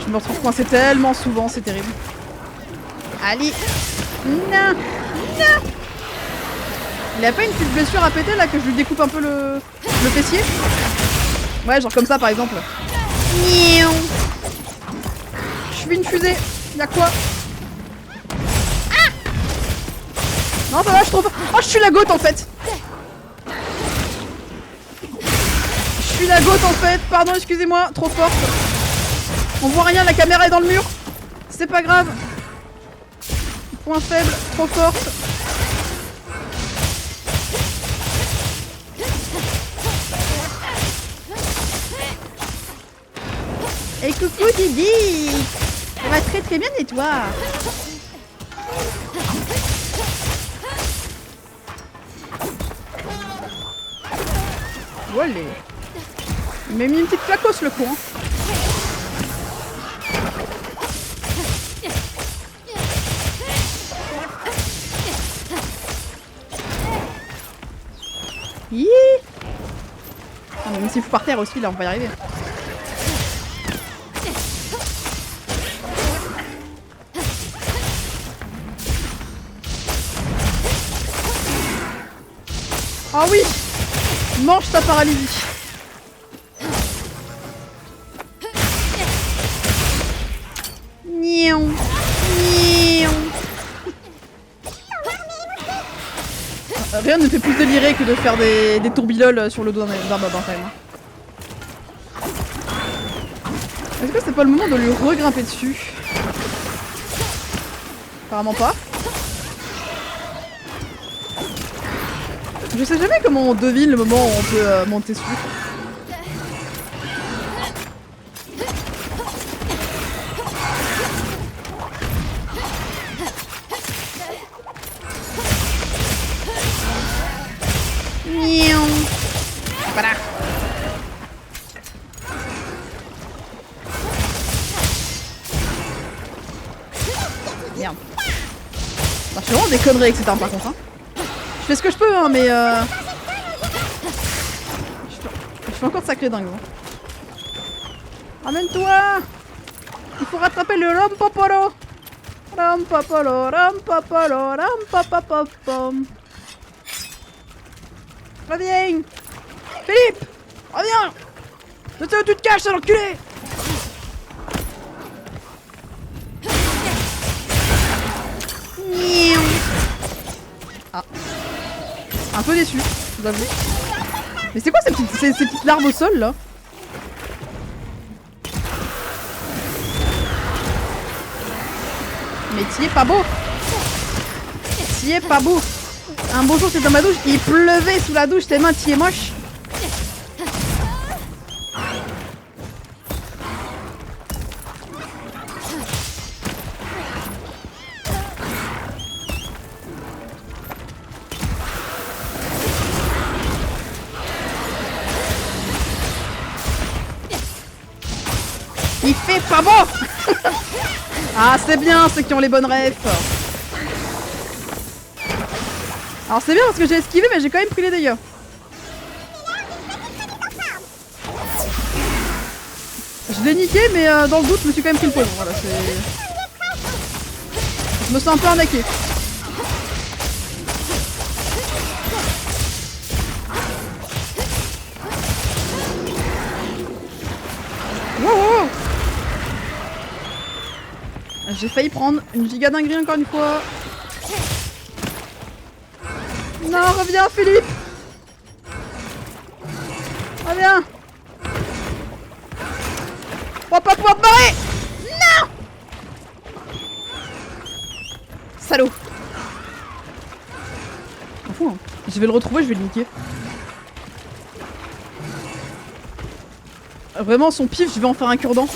Je me retrouve coincé tellement souvent, c'est terrible. Allez. Non. Non. Il a pas une petite blessure à péter là que je lui découpe un peu le fessier? Ouais, genre comme ça par exemple. Miaou. Je suis une fusée. Y'a quoi? Ah. Non, ça va, je trouve. Oh, je suis la gote en fait. Je suis la gote en fait. Pardon, excusez-moi. Trop forte. On voit rien, la caméra est dans le mur. C'est pas grave. Point faible, trop forte. Et coucou Didi. Ça va très très bien et toi? Voilà. Il m'a mis une petite claquosse le con. Hi. Ah, mais même s'il faut par terre aussi, là on va y arriver. Ah oui. Mange ta paralysie. Niaou. Niaou. Rien ne fait plus délirer que de faire des tourbiloles sur le dos d'un babin quand même. Est-ce que c'est pas le moment de lui regrimper dessus? Apparemment pas. Je sais jamais comment on devine le moment où on peut monter dessus. Miaou. Voilà. Merde. Bah, je fais vraiment des conneries avec cette arme par contre. Hein. Je fais ce que je peux, hein, mais je fais encore de sacrés dingues. Hein. Amène-toi. Il faut rattraper le Rompopolo. Rompopolo, Rompopolo, Rompopopopom. Reviens. Philippe. Reviens. Je sais où tu te caches, sale enculé. Ah. Un peu déçu, je vous avoue. Mais c'est quoi ces petites larves au sol là? Mais t'y es pas beau. T'y es pas beau. Un beau jour c'est dans ma douche, il pleuvait sous la douche tellement t'y es moche. Il fait pas beau. Ah c'est bien ceux qui ont les bonnes refs. Alors c'est bien parce que j'ai esquivé mais j'ai quand même pris les dégâts. Je l'ai niqué mais dans le doute je me suis quand même pris le poison. Voilà, je me sens un peu arnaqué. Wow, wow. J'ai failli prendre une giga dinguerie encore une fois. Non, reviens Philippe. Reviens. On va pas pouvoir te barrer. Non. Salaud. M'en fous, hein. Je vais le retrouver, je vais le niquer. Vraiment son pif, je vais en faire un cure-dent.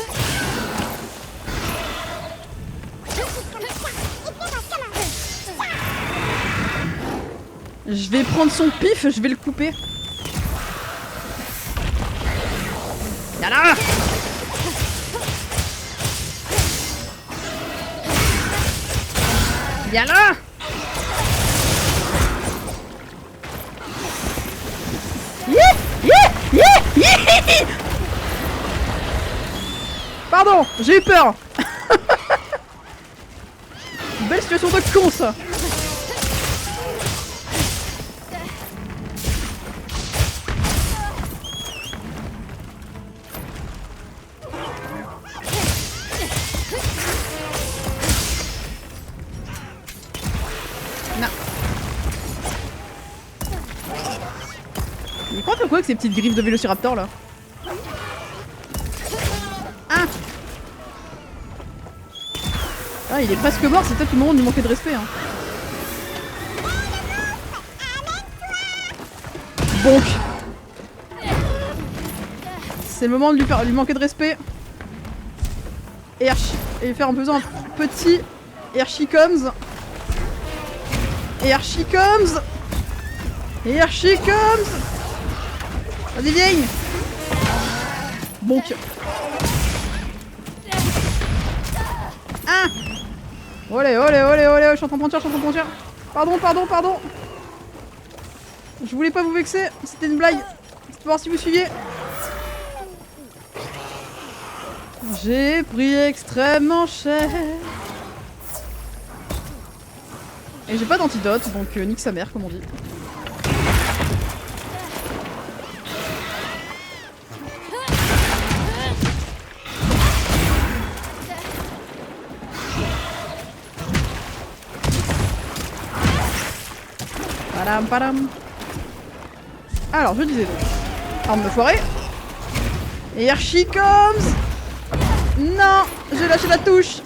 Je vais prendre son pif, je vais le couper. Viens là. Viens là. Pardon, j'ai eu peur. Belle situation de con ça. Non. Il croit faire quoi avec ces petites griffes de vélociraptor là? Ah. Ah, il est presque mort, c'est peut-être le moment de lui manquer de respect. Hein. Bonk. C'est le moment de lui manquer de respect. Et faire en faisant un petit Archicoms. Et Archicoms. Et Archicoms. Vas-y, viens. Bonk. Ah. Olé, olé, olé, olé, je suis en train de mentir, Pardon. Je voulais pas vous vexer, c'était une blague. C'est pour voir si vous suiviez. J'ai pris extrêmement cher. Et j'ai pas d'antidote, donc nique sa mère, comme on dit. Padam. Alors, je disais donc. Arme de foirée. Et Archicoms. Non, j'ai lâché la touche.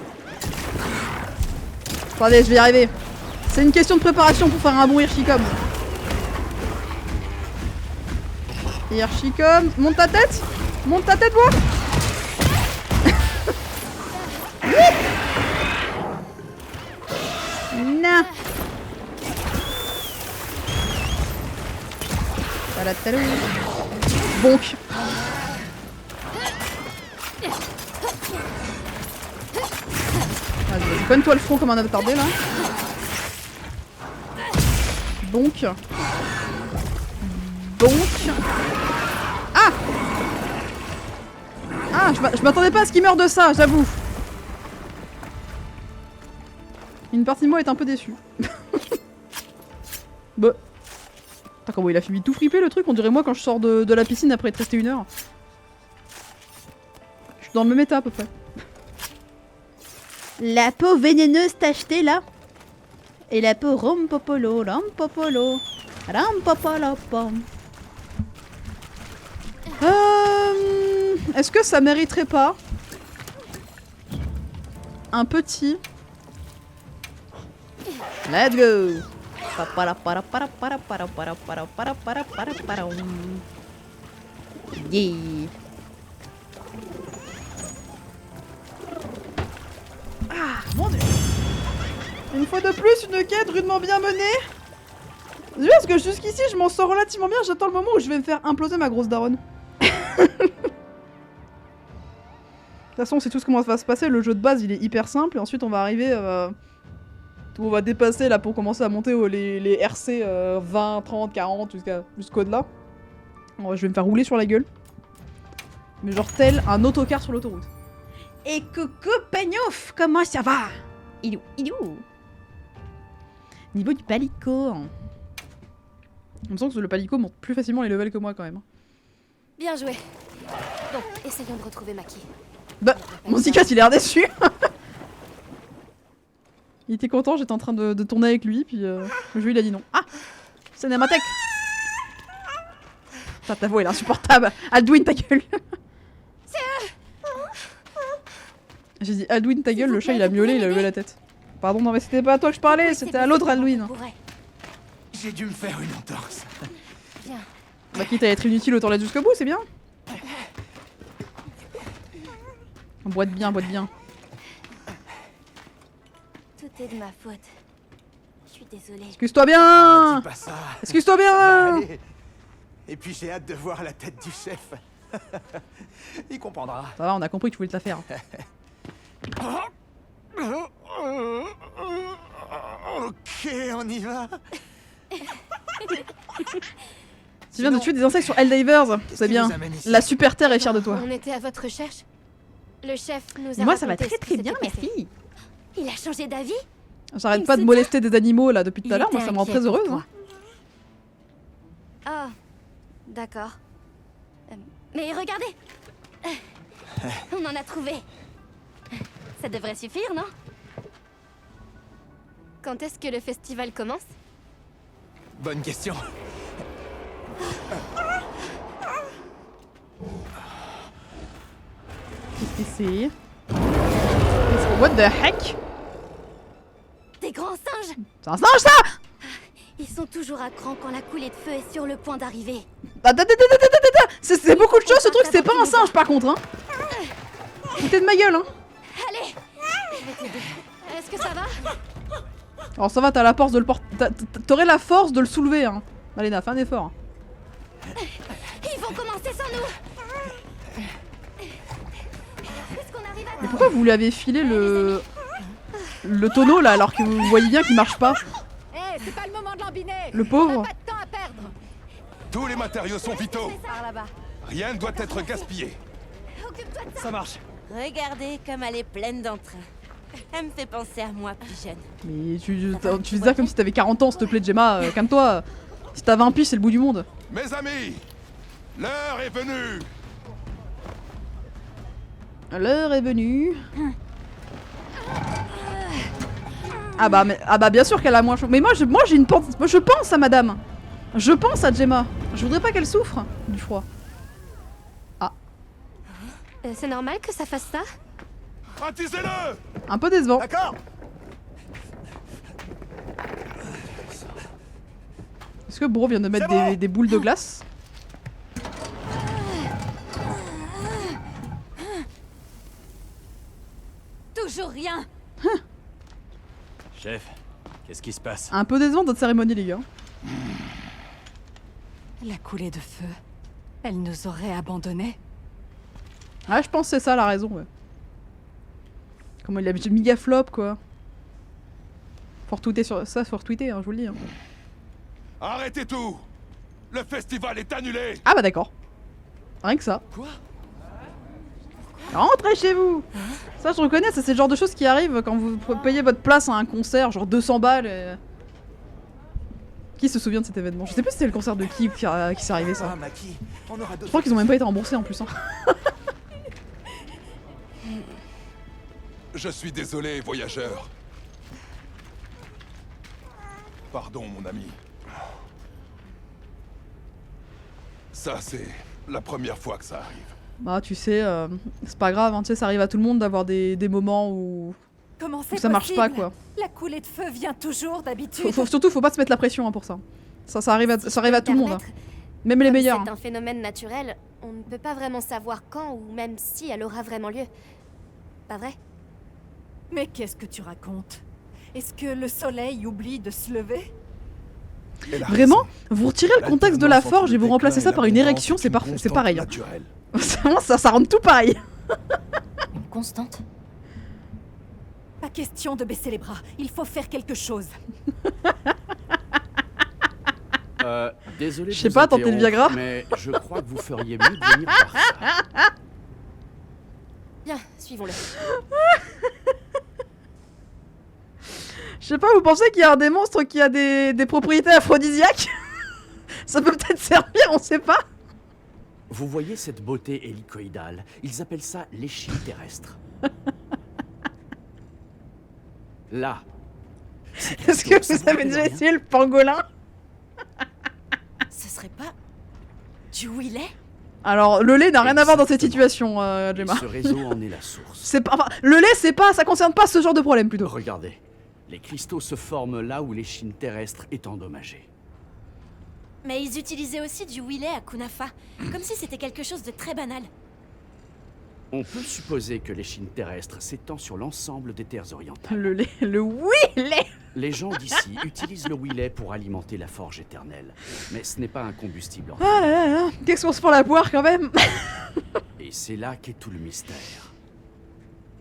Attendez, je vais y arriver. C'est une question de préparation pour faire un bon Archicoms. Et Archicoms. Monte ta tête, moi. Non. Bonk. Vas-y, cogne-toi le front comme un attardé là. Bonk. Ah. Ah, je m'attendais pas à ce qu'il meure de ça, j'avoue. Une partie de moi est un peu déçue. Bah. Putain, comment il a fini tout flipper le truc, on dirait moi quand je sors de la piscine après être resté 1 heure. Je suis dans le même état à peu près. La peau vénéneuse t'a acheté là. Et la peau rompopolo. Est-ce que ça mériterait pas un petit... Let's go. Yeah. Ah, mon dieu. Une fois de plus, une quête rudement bien menée. C'est parce que jusqu'ici, je m'en sors relativement bien. J'attends le moment où je vais me faire imploser ma grosse daronne. De toute façon, c'est tout ce comment ça va se passer. Le jeu de base, il est hyper simple. Et ensuite, on va arriver... on va dépasser là pour commencer à monter les RC 20, 30, 40 jusqu'au-delà. Je vais me faire rouler sur la gueule. Mais genre tel un autocar sur l'autoroute. Et coucou Pagnouf, comment ça va? Il est où? Niveau du palico. On me sent que le palico monte plus facilement les levels que moi quand même. Bien joué. Bon, essayons de retrouver Maki. Bah, mon Zicat il a l'air déçu. Il était content, j'étais en train de tourner avec lui, puis le jeu il a dit non. Ah, c'est Namatech. Putain, ta voix elle est insupportable. Aldwin, ta gueule. J'ai dit Aldwin, ta gueule, le chat il a miaulé, il a levé la tête. Pardon, non mais c'était pas à toi que je parlais, c'était à l'autre Aldwin. J'ai dû me faire une entorse. Bah quitte à être inutile, autant l'aide jusqu'au bout, c'est bien. Boite bien. Tout est de ma faute. Je suis désolée. Excuse-toi bien. Dis pas ça. Excuse-toi bien. Ça va aller. Et puis j'ai hâte de voir la tête du chef. Il comprendra. Ça va, on a compris que tu voulais te la faire. Ok, on y va. Tu viens de tuer des insectes sur Helldivers, c'est bien. La super terre est fière de toi. On était à votre recherche. Le chef nous a Moi ça va raconté très ce bien, qui s'était merci. passé. Il a changé d'avis? J'arrête pas de molester des animaux là depuis tout à l'heure, moi ça me rend très heureuse. Hein. Oh, d'accord. Mais regardez. On en a trouvé. Ça devrait suffire, non? Quand est-ce que le festival commence? Bonne question. Qu'est-ce que c'est? What the heck? Des grands singes! C'est un singe ça! Ils sont toujours à cran quand la coulée de feu est sur le point d'arriver. C'est beaucoup de choses, ce truc, c'est pas un singe par contre, hein. Foutez de ma gueule, hein. Allez! Je vais t'aider. Est-ce que ça va? Alors ça va, t'as la force de le porter. T'aurais la force de le soulever, hein. Malena, fais un effort. Ils vont commencer sans nous! Est-ce qu'on arrive à... Mais pourquoi vous lui avez filé le tonneau là alors que vous voyez bien qu'il marche pas? C'est pas le moment de lambiner. Le pauvre. On a pas de temps à perdre. Tous les matériaux sont vitaux. Par là-bas. Rien ne doit être gaspillé. Occupe-toi de ça. Ça marche. Regardez comme elle est pleine d'entrain. Elle me fait penser à moi plus jeune. Mais tu fais ça comme si t'avais 40 ans, s'il te plaît, Gemma. Calme-toi. Si t'as 20 piges, c'est le bout du monde. Mes amis, l'heure est venue. L'heure est venue. Ah bah bien sûr qu'elle a moins chaud. Mais moi j'ai une pensée. Moi je pense à madame. Je pense à Gemma. Je voudrais pas qu'elle souffre du froid. Ah. C'est normal que ça fasse ça? Attisez-le. Un peu décevant. D'accord. Est-ce que Bro vient de mettre des boules de glace? Toujours rien. Chef, qu'est-ce qui se passe? Un peu décevant notre cérémonie, les gars. La coulée de feu. Elle nous aurait abandonnés. Ah, je pense que c'est ça la raison, ouais. Comment il a mis méga flop, quoi. Faut retweeter sur ça, faut retweeter, hein, je vous le dis. Hein. Arrêtez tout. Le festival est annulé. Ah bah d'accord. Rien que ça. Quoi? Rentrez chez vous. Ça, je reconnais, ça c'est le genre de choses qui arrivent quand vous payez votre place à un concert, genre 200 balles. Et... Qui se souvient de cet événement? Je sais plus si c'était le concert de qui s'est arrivé ça. Je crois qu'ils ont même pas été remboursés en plus. Hein. Je suis désolé, voyageur. Pardon, mon ami. Ça, c'est la première fois que ça arrive. Bah tu sais, c'est pas grave, hein, tu sais, ça arrive à tout le monde d'avoir des moments où ça marche pas, quoi. La coulée de feu vient toujours d'habitude. Surtout, faut pas se mettre la pression hein, pour ça. Ça arrive à tout le monde. Hein. Même les meilleurs. C'est un phénomène naturel, on ne peut pas vraiment savoir quand ou même si elle aura vraiment lieu. Pas vrai? Mais qu'est-ce que tu racontes? Est-ce que le soleil oublie de se lever? Vraiment? Vous retirez le contexte de la forge et vous remplacez ça par une érection, c'est pareil. Hein. Vraiment, ça rend tout pareil. Une constante? Pas question de baisser les bras, il faut faire quelque chose. Désolé. Je sais pas, tenter le Viagra. Mais je crois que vous feriez mieux de venir voir ça. Bien, suivons-le. Je sais pas, vous pensez qu'il y a un des monstres qui a des propriétés aphrodisiaques? Ça peut peut-être servir, on sait pas. Vous voyez cette beauté hélicoïdale? Ils appellent ça l'échine terrestre. Là. Est-ce que vous avez déjà essayé le pangolin? Ce serait pas du Willet? Alors, le lait n'a rien à voir dans cette situation, Gemma. Ce réseau en est la source. C'est pas, enfin, le lait, c'est pas, ça concerne pas ce genre de problème plutôt. Regardez, les cristaux se forment là où l'échine terrestre est endommagée. Mais ils utilisaient aussi du Willet à Kunafa, comme si c'était quelque chose de très banal. On peut supposer que l'échine terrestre s'étend sur l'ensemble des terres orientales. Le lait, le Willet. Les gens d'ici utilisent le Willet pour alimenter la forge éternelle, mais ce n'est pas un combustible. Ah là là là, qu'est-ce qu'on se prend la poire quand même. Et c'est là qu'est tout le mystère.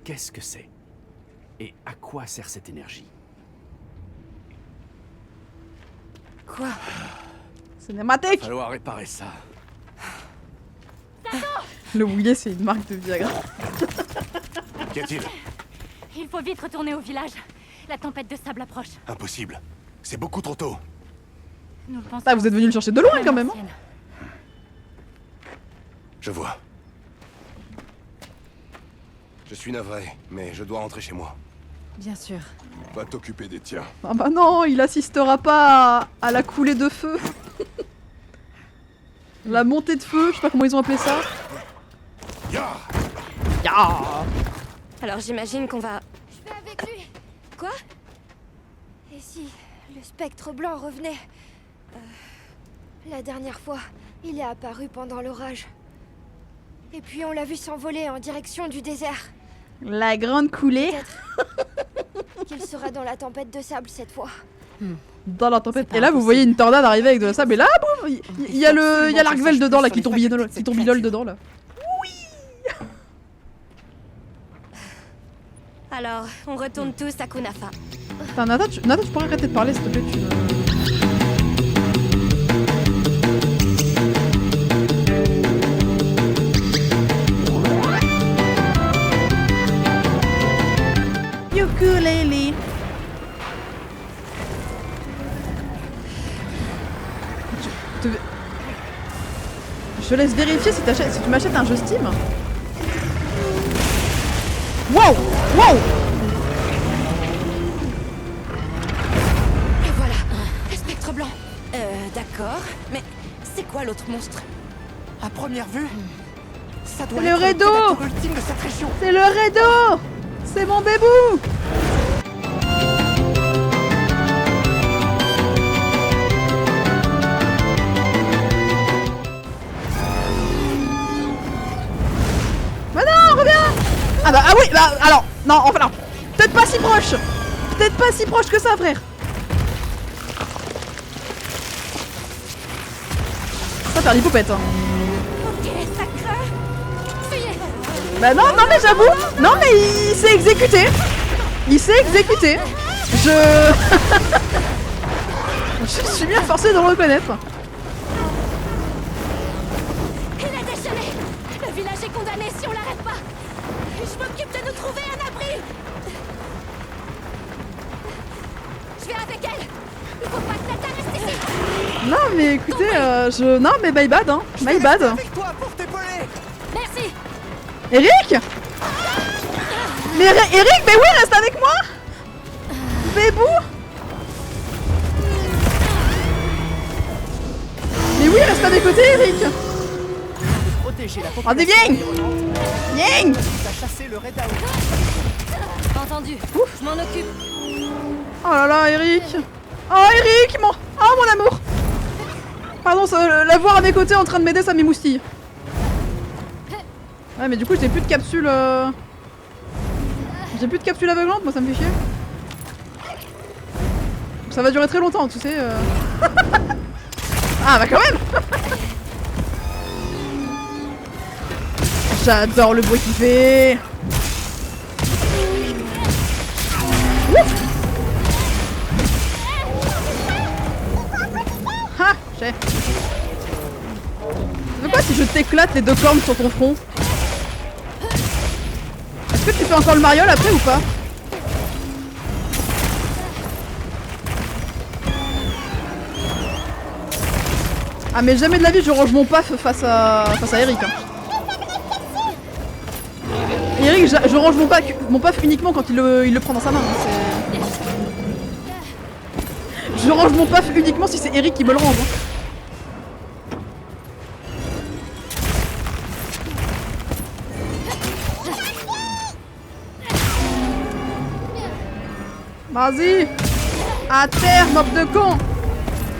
Qu'est-ce que c'est? Et à quoi sert cette énergie? Quoi? Cinématique. Il va falloir réparer ça. Le Willet, c'est une marque de Viagra. Qu'y a-t-il? Il faut vite retourner au village. La tempête de sable approche. Impossible. C'est beaucoup trop tôt. Nous le pensons. Ah, vous êtes venu le chercher de loin quand même. Je vois. Je suis navré, mais je dois rentrer chez moi. Bien sûr. Va t'occuper des tiens. Ah bah non, il assistera pas à la coulée de feu. La montée de feu, je sais pas comment ils ont appelé ça. Ya. Alors j'imagine qu'on va... Je vais avec lui. Quoi? Et si le spectre blanc revenait? La dernière fois, il est apparu pendant l'orage. Et puis on l'a vu s'envoler en direction du désert. La grande coulée. Qu'il sera dans la tempête de sable cette fois. Dans la tempête. Et là, vous voyez une tornade arriver avec de la sable. Et là, boum, il y a l'Arkvel dedans, là, qui tourbillole dedans, là. Alors, on retourne tous à Kunafa. Attends, Nata, tu pourrais arrêter de parler, s'il te plaît, Ukulele. Je te laisse vérifier si tu m'achètes un jeu Steam. Wow! Wow! Et voilà, le spectre blanc. D'accord, mais c'est quoi l'autre monstre? À première vue, ça doit C'est être le Redo! prédateur ultime de cette région. C'est le Redo! C'est mon bébou! Bah non, reviens! Ah oui, bah alors, non, enfin non. Peut-être pas si proche! Peut-être pas si proche que ça, frère! Ça faire l'hypopète. Hein. Ok, ça creux. Bah non, non mais j'avoue! Non mais il s'est exécuté! Il s'est exécuté! Je suis bien forcé de le reconnaître. Il est déchaîné. Le village est condamné si on l'arrête pas. Je m'occupe de nous trouver un abri. Je vais avec elle. Il faut pas que Nata reste ici. Non mais écoutez, non mais my bad hein, my bad. Merci. Eric? Mais Eric, mais oui, reste avec moi! Bébou! Mais oui, reste à mes côtés, Eric! Rendez, viens! Viens! Entendu. Je m'en occupe. Oh là là, Eric! Oh Eric, mon amour! Pardon, la voir à mes côtés en train de m'aider, ça m'émoustille. Ouais, mais du coup, j'ai plus de capsule. J'ai plus de capsule aveuglante, moi ça me fait chier. Ça va durer très longtemps, tu sais. Ah, bah quand même! J'adore le bruit qu'il fait! Ouf! Ah, j'ai. Ça fait quoi si je t'éclate les deux cornes sur ton front? Est-ce que tu fais encore le mariole après ou pas? Ah mais jamais de la vie je range mon paf face à Eric. Hein. Eric, je range mon paf uniquement quand il le prend dans sa main. Hein. Je range mon paf uniquement si c'est Eric qui me le range. Hein. Vas-y! À terre, mob de con!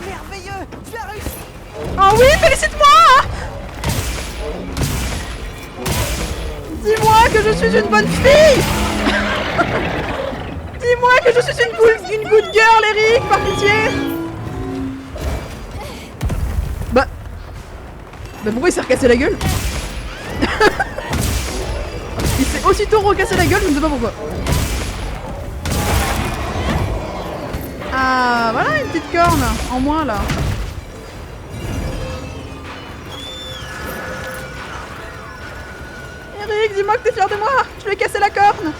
Merveilleux! Tu as réussi! Oh oui, félicite-moi! Dis-moi que je suis une bonne fille! Dis-moi que je suis une good girl, Eric, par pitié! Bah pourquoi il s'est recassé la gueule? Il s'est aussitôt recassé la gueule, je ne sais pas pourquoi. Ah, voilà une petite corne en moins là. Eric, dis-moi que t'es fier de moi. Je lui ai cassé la corne.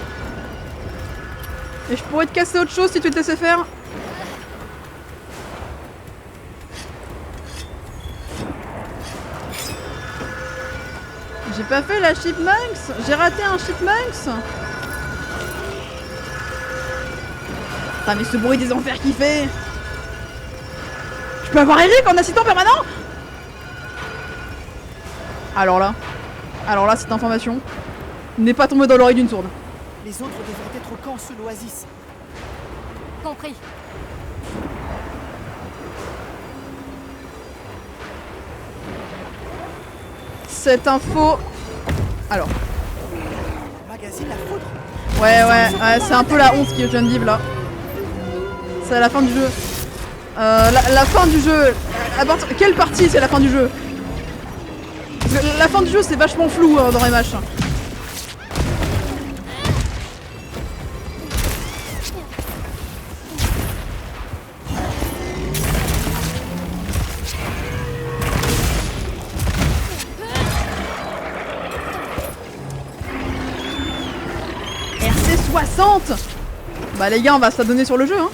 Et je pourrais te casser autre chose si tu te laissais faire. J'ai pas fait la Chipmunks. J'ai raté un Chipmunks. Ah mais ce bruit des enfers qu'il fait. Je peux avoir Eric en assistant permanent? Alors là, cette information n'est pas tombée dans l'oreille d'une sourde. Les autres devraient être au camp sous l'oasis. Compris. Cette info... Alors. Magazine la foudre. Ouais, c'est un peu la honte qui est jeune vive là. C'est la fin du jeu. La fin du jeu. Quelle partie c'est la fin du jeu? Parce que la fin du jeu c'est vachement flou dans MH. RC60. Bah les gars, on va se la donner sur le jeu hein.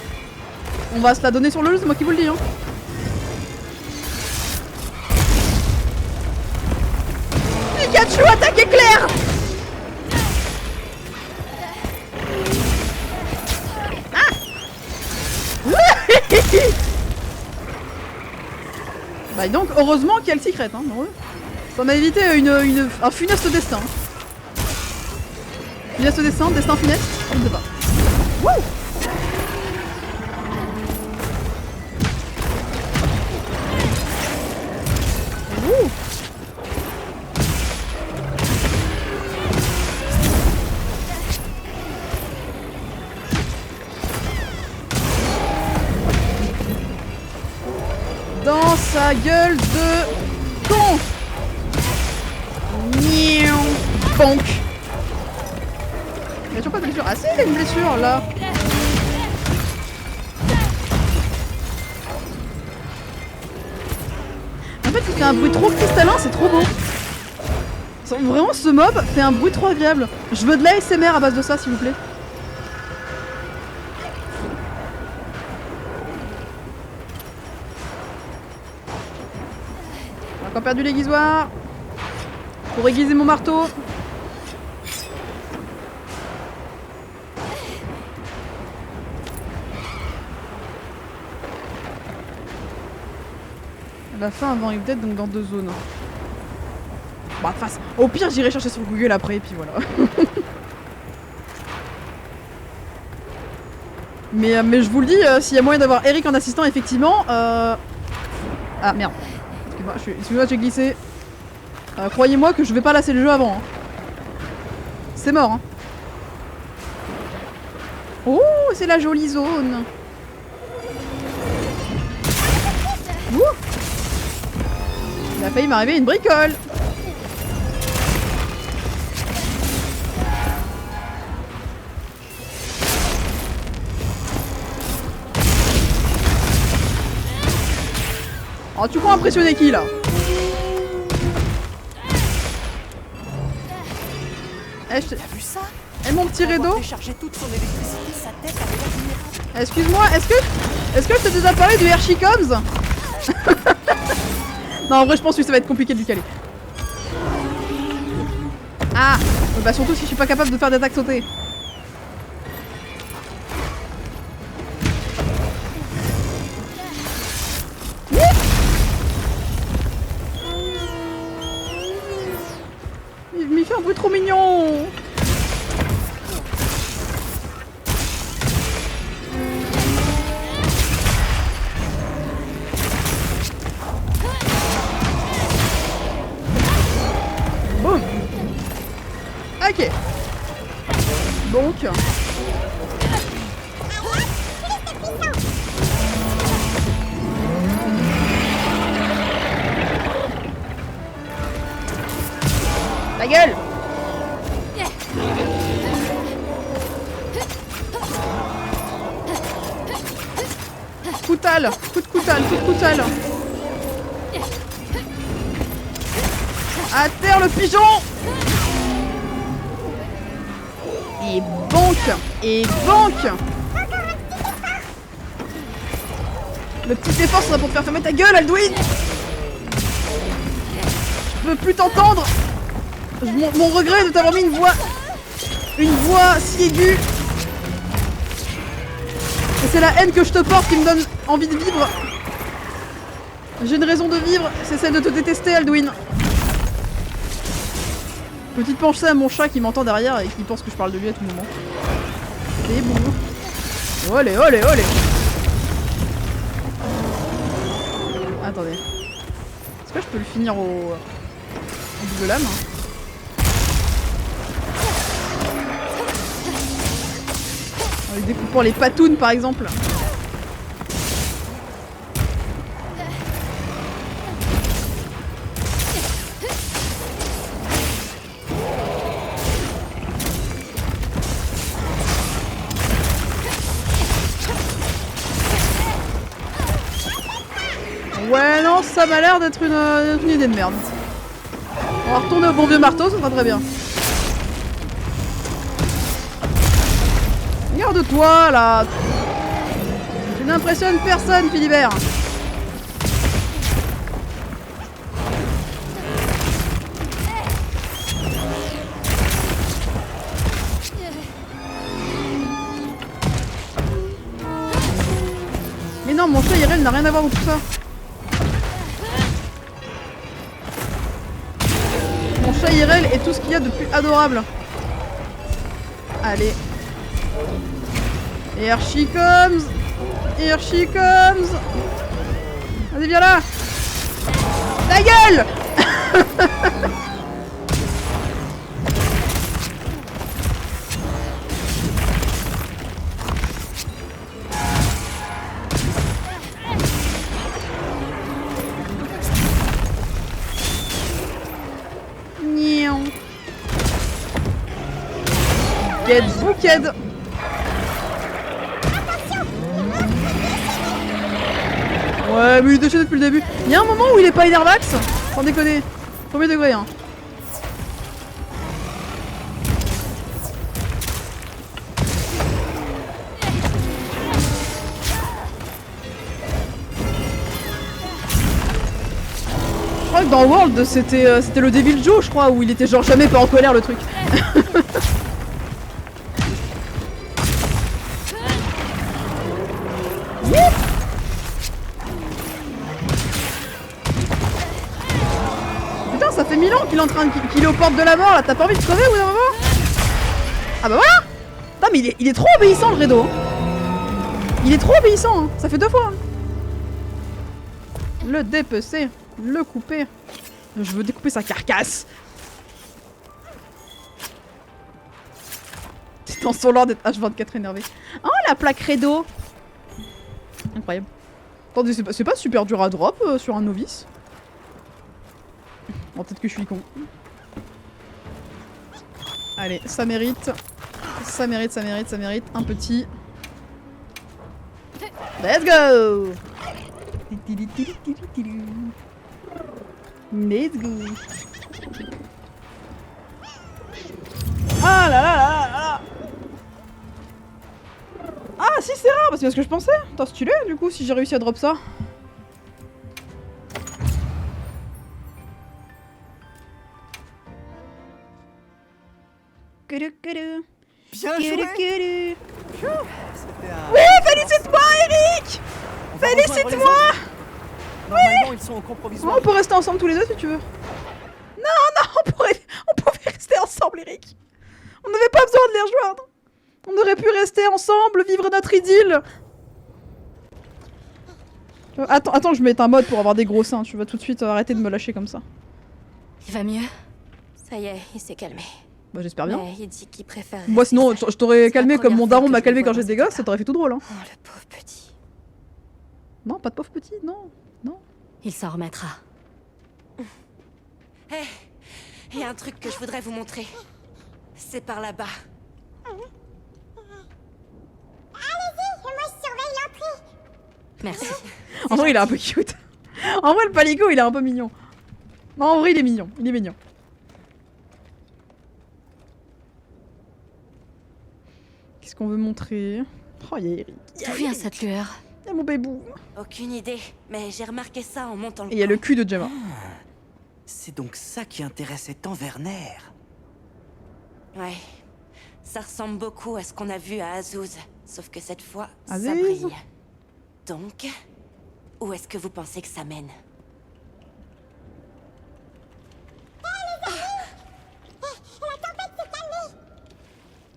On va se la donner sur le jeu, c'est moi qui vous le dis hein. Pikachu, attaque éclair. Ah. Bah donc, heureusement qu'il y a le secret hein. Ça m'a évité un funeste destin. Funeste destin funeste, je ne sais pas. Wouh. Dans sa gueule de con. Niou. Bonk. Il y a toujours pas de blessure. Ah si, il y a une blessure là. En fait, il fait un bruit trop cristallin, c'est trop beau. Vraiment, ce mob fait un bruit trop agréable. Je veux de l'ASMR à base de ça, s'il vous plaît. On a encore perdu l'aiguisoire. Pour aiguiser mon marteau. La fin avant Evil Dead, donc dans 2 zones. Bah, face. Au pire, j'irai chercher sur Google après, et puis voilà. mais je vous le dis, s'il y a moyen d'avoir Eric en assistant, effectivement. Ah merde. Excuse-moi, j'ai glissé. Croyez-moi que je vais pas lasser le jeu avant. Hein. C'est mort. Hein. Oh, c'est la jolie zone. Ouh. Il a failli m'arriver une bricole. Oh, tu crois impressionner qui là? Eh, t'as vu ça? Eh mon petit Redo? Excuse-moi, est-ce que je t'ai déjà parlé du Hersheycoms? Non, en vrai, je pense que ça va être compliqué de lui caler. Ah, bah surtout si je suis pas capable de faire des attaques sautées. Il fait un bruit trop mignon. Boum. Ok. Donc. Ta gueule. Coutal, coup de coutal. À terre le pigeon. Et banque. Le petit effort sera pour te faire fermer ta gueule, Alduin. Je peux plus t'entendre. Mon regret de t'avoir mis une voix si aiguë. Et c'est la haine que je te porte qui me donne envie de vivre. J'ai une raison de vivre, c'est celle de te détester, Alduin. Petite pensée à mon chat qui m'entend derrière et qui pense que je parle de lui à tout moment. C'est bon. Olé, olé, olé. Attendez. Est-ce que je peux le finir au double lame? En lui découpant les patounes par exemple. Ouais, non, ça m'a l'air d'être une idée de merde. On va retourner au bon vieux marteau, ça sera très bien. Regarde-toi, là. Tu n'impressionnes personne, Philibert. Mais non, mon chat IRL n'a rien à voir avec tout ça. Mon chat IRL est tout ce qu'il y a de plus adorable. Allez. Here she comes. Here she comes. Vas-y, viens là. Ta gueule. Get booked. Ouais, mais il est déchaîné depuis le début. Il y a un moment où il est pas Enervax. Sans déconner. Premier degré, hein. Je crois que dans World, c'était le Devil Joe, je crois, où il était genre jamais pas en colère le truc. Putain, ça fait 1000 ans qu'il est en train qu'il est aux portes de la mort là, t'as pas envie de crever ou d'un moment? Ah bah voilà. Putain mais il est trop obéissant le Redo. Il est trop obéissant, hein. Ça fait 2 fois. Hein. Le dépecer, le couper. Je veux découper sa carcasse. C'est dans son lore d'être H24 énervé. Oh la plaque Redo. Incroyable. Attendez, c'est pas super dur à drop sur un novice. Bon, peut-être que je suis con. Allez, ça mérite. Ça mérite, ça mérite, ça mérite. Un petit. Let's go! Let's go! Ah là là là là là! Ah si c'est rare, c'est bien ce que je pensais. T'as stylé du coup si j'ai réussi à drop ça. Bien joué. Oui, félicite-moi Eric. Félicite-moi. Normalement ils sont au compromissoire. On peut rester ensemble tous les deux si tu veux. Non, non, on pouvait rester ensemble Eric. On n'avait pas besoin de les rejoindre. On aurait pu rester ensemble, vivre notre idylle. Attends, je mette un mode pour avoir des gros seins. Tu vas tout de suite arrêter de me lâcher comme ça. Il va mieux? Ça y est, il s'est calmé. Bah j'espère bien. Mais il dit qu'il préfère. Moi sinon, je t'aurais calmé comme mon daron m'a calmé quand j'étais gosse, ça t'aurait fait tout drôle. Hein. Oh, le pauvre petit. Non, pas de pauvre petit, non. Non. Il s'en remettra. Hé, il y a un truc que je voudrais vous montrer. C'est par là-bas. Merci. En vrai, il est un peu cute. En vrai, le palico, il est un peu mignon. Non, en vrai, il est mignon. Il est mignon. Qu'est-ce qu'on veut montrer? Oh, il y a Eric. D'où vient cette lueur? Il y a mon bébou. Aucune idée, mais j'ai remarqué ça en montant le Et il y a le cul de Gemma. C'est donc ça qui intéressait tant Werner. Ouais. Ça ressemble beaucoup à ce qu'on a vu à Azuz. Sauf que cette fois, Aziz. ça brille. Donc, où est-ce que vous pensez que ça mène?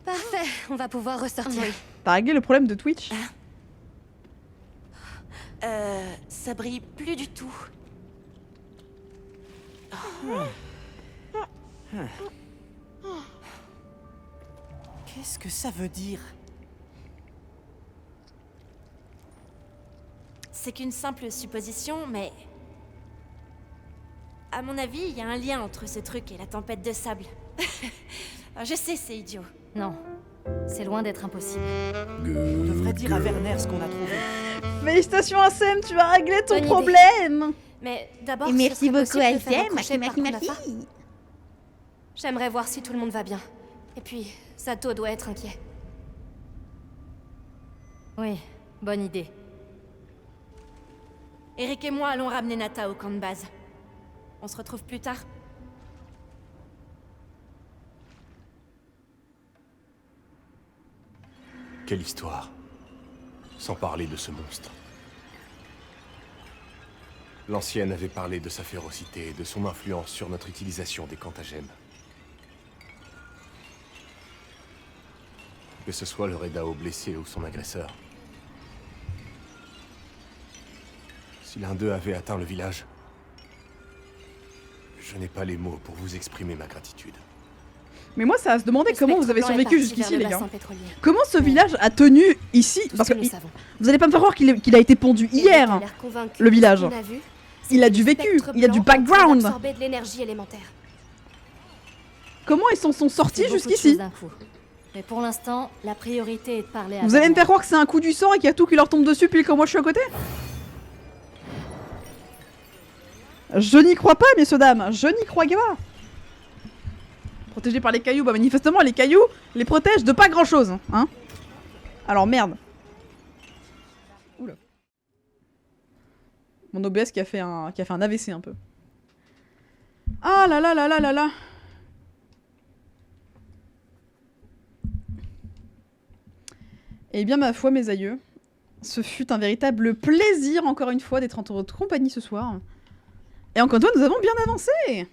Parfait, on va pouvoir ressortir. T'as réglé le problème de Twitch? Ça brille plus du tout. Qu'est-ce que ça veut dire? C'est qu'une simple supposition, mais... À mon avis, il y a un lien entre ce truc et la tempête de sable. Je sais, c'est idiot. Non, c'est loin d'être impossible. On devrait dire à Werner ce qu'on a trouvé. Félicitations Assem, tu as réglé ton Bonne idée. problème. Mais d'abord, Et ce merci serait beaucoup, possible de faire Alcem. accrocher Merci, par merci, Kunafa. J'aimerais voir si tout le monde va bien. Et puis, Sato doit être inquiet. Oui, bonne idée. Eric et moi allons ramener Nata au camp de base. On se retrouve plus tard. Quelle histoire. Sans parler de ce monstre. L'ancienne avait parlé de sa férocité et de son influence sur notre utilisation des cantagènes. Que ce soit le Redao blessé ou son agresseur. Si l'un d'eux avait atteint le village, je n'ai pas les mots pour vous exprimer ma gratitude. Mais moi, ça a se demander comment vous avez Spectre Blanc est survécu parti jusqu'ici, vers le les gars. bassin pétrolier. Comment ce village a tenu ici? Parce que nous savons. vous allez pas me faire croire qu'il a été pondu hier, l'air convaincu le que village. ce qu'on a vu, Il a du vécu, Spectre il a du Blanc en train background. d'absorber de l'énergie élémentaire. Comment ils s'en sont sortis Beaucoup de jusqu'ici? choses d'un coup. Mais pour l'instant, la priorité est de parler à Vous allez me Werner. faire croire que c'est un coup du sort et qu'il y a tout qui leur tombe dessus puis que moi je suis à côté? Je n'y crois pas, messieurs dames, je n'y crois pas. Protégé par les cailloux, bah manifestement les cailloux les protègent de pas grand chose, hein. Alors merde. Oula. Mon OBS qui a fait un AVC un peu. Ah là là là là là là. Eh bien ma foi mes aïeux, ce fut un véritable plaisir encore une fois d'être en votre compagnie ce soir. Et encore une fois nous avons bien avancé.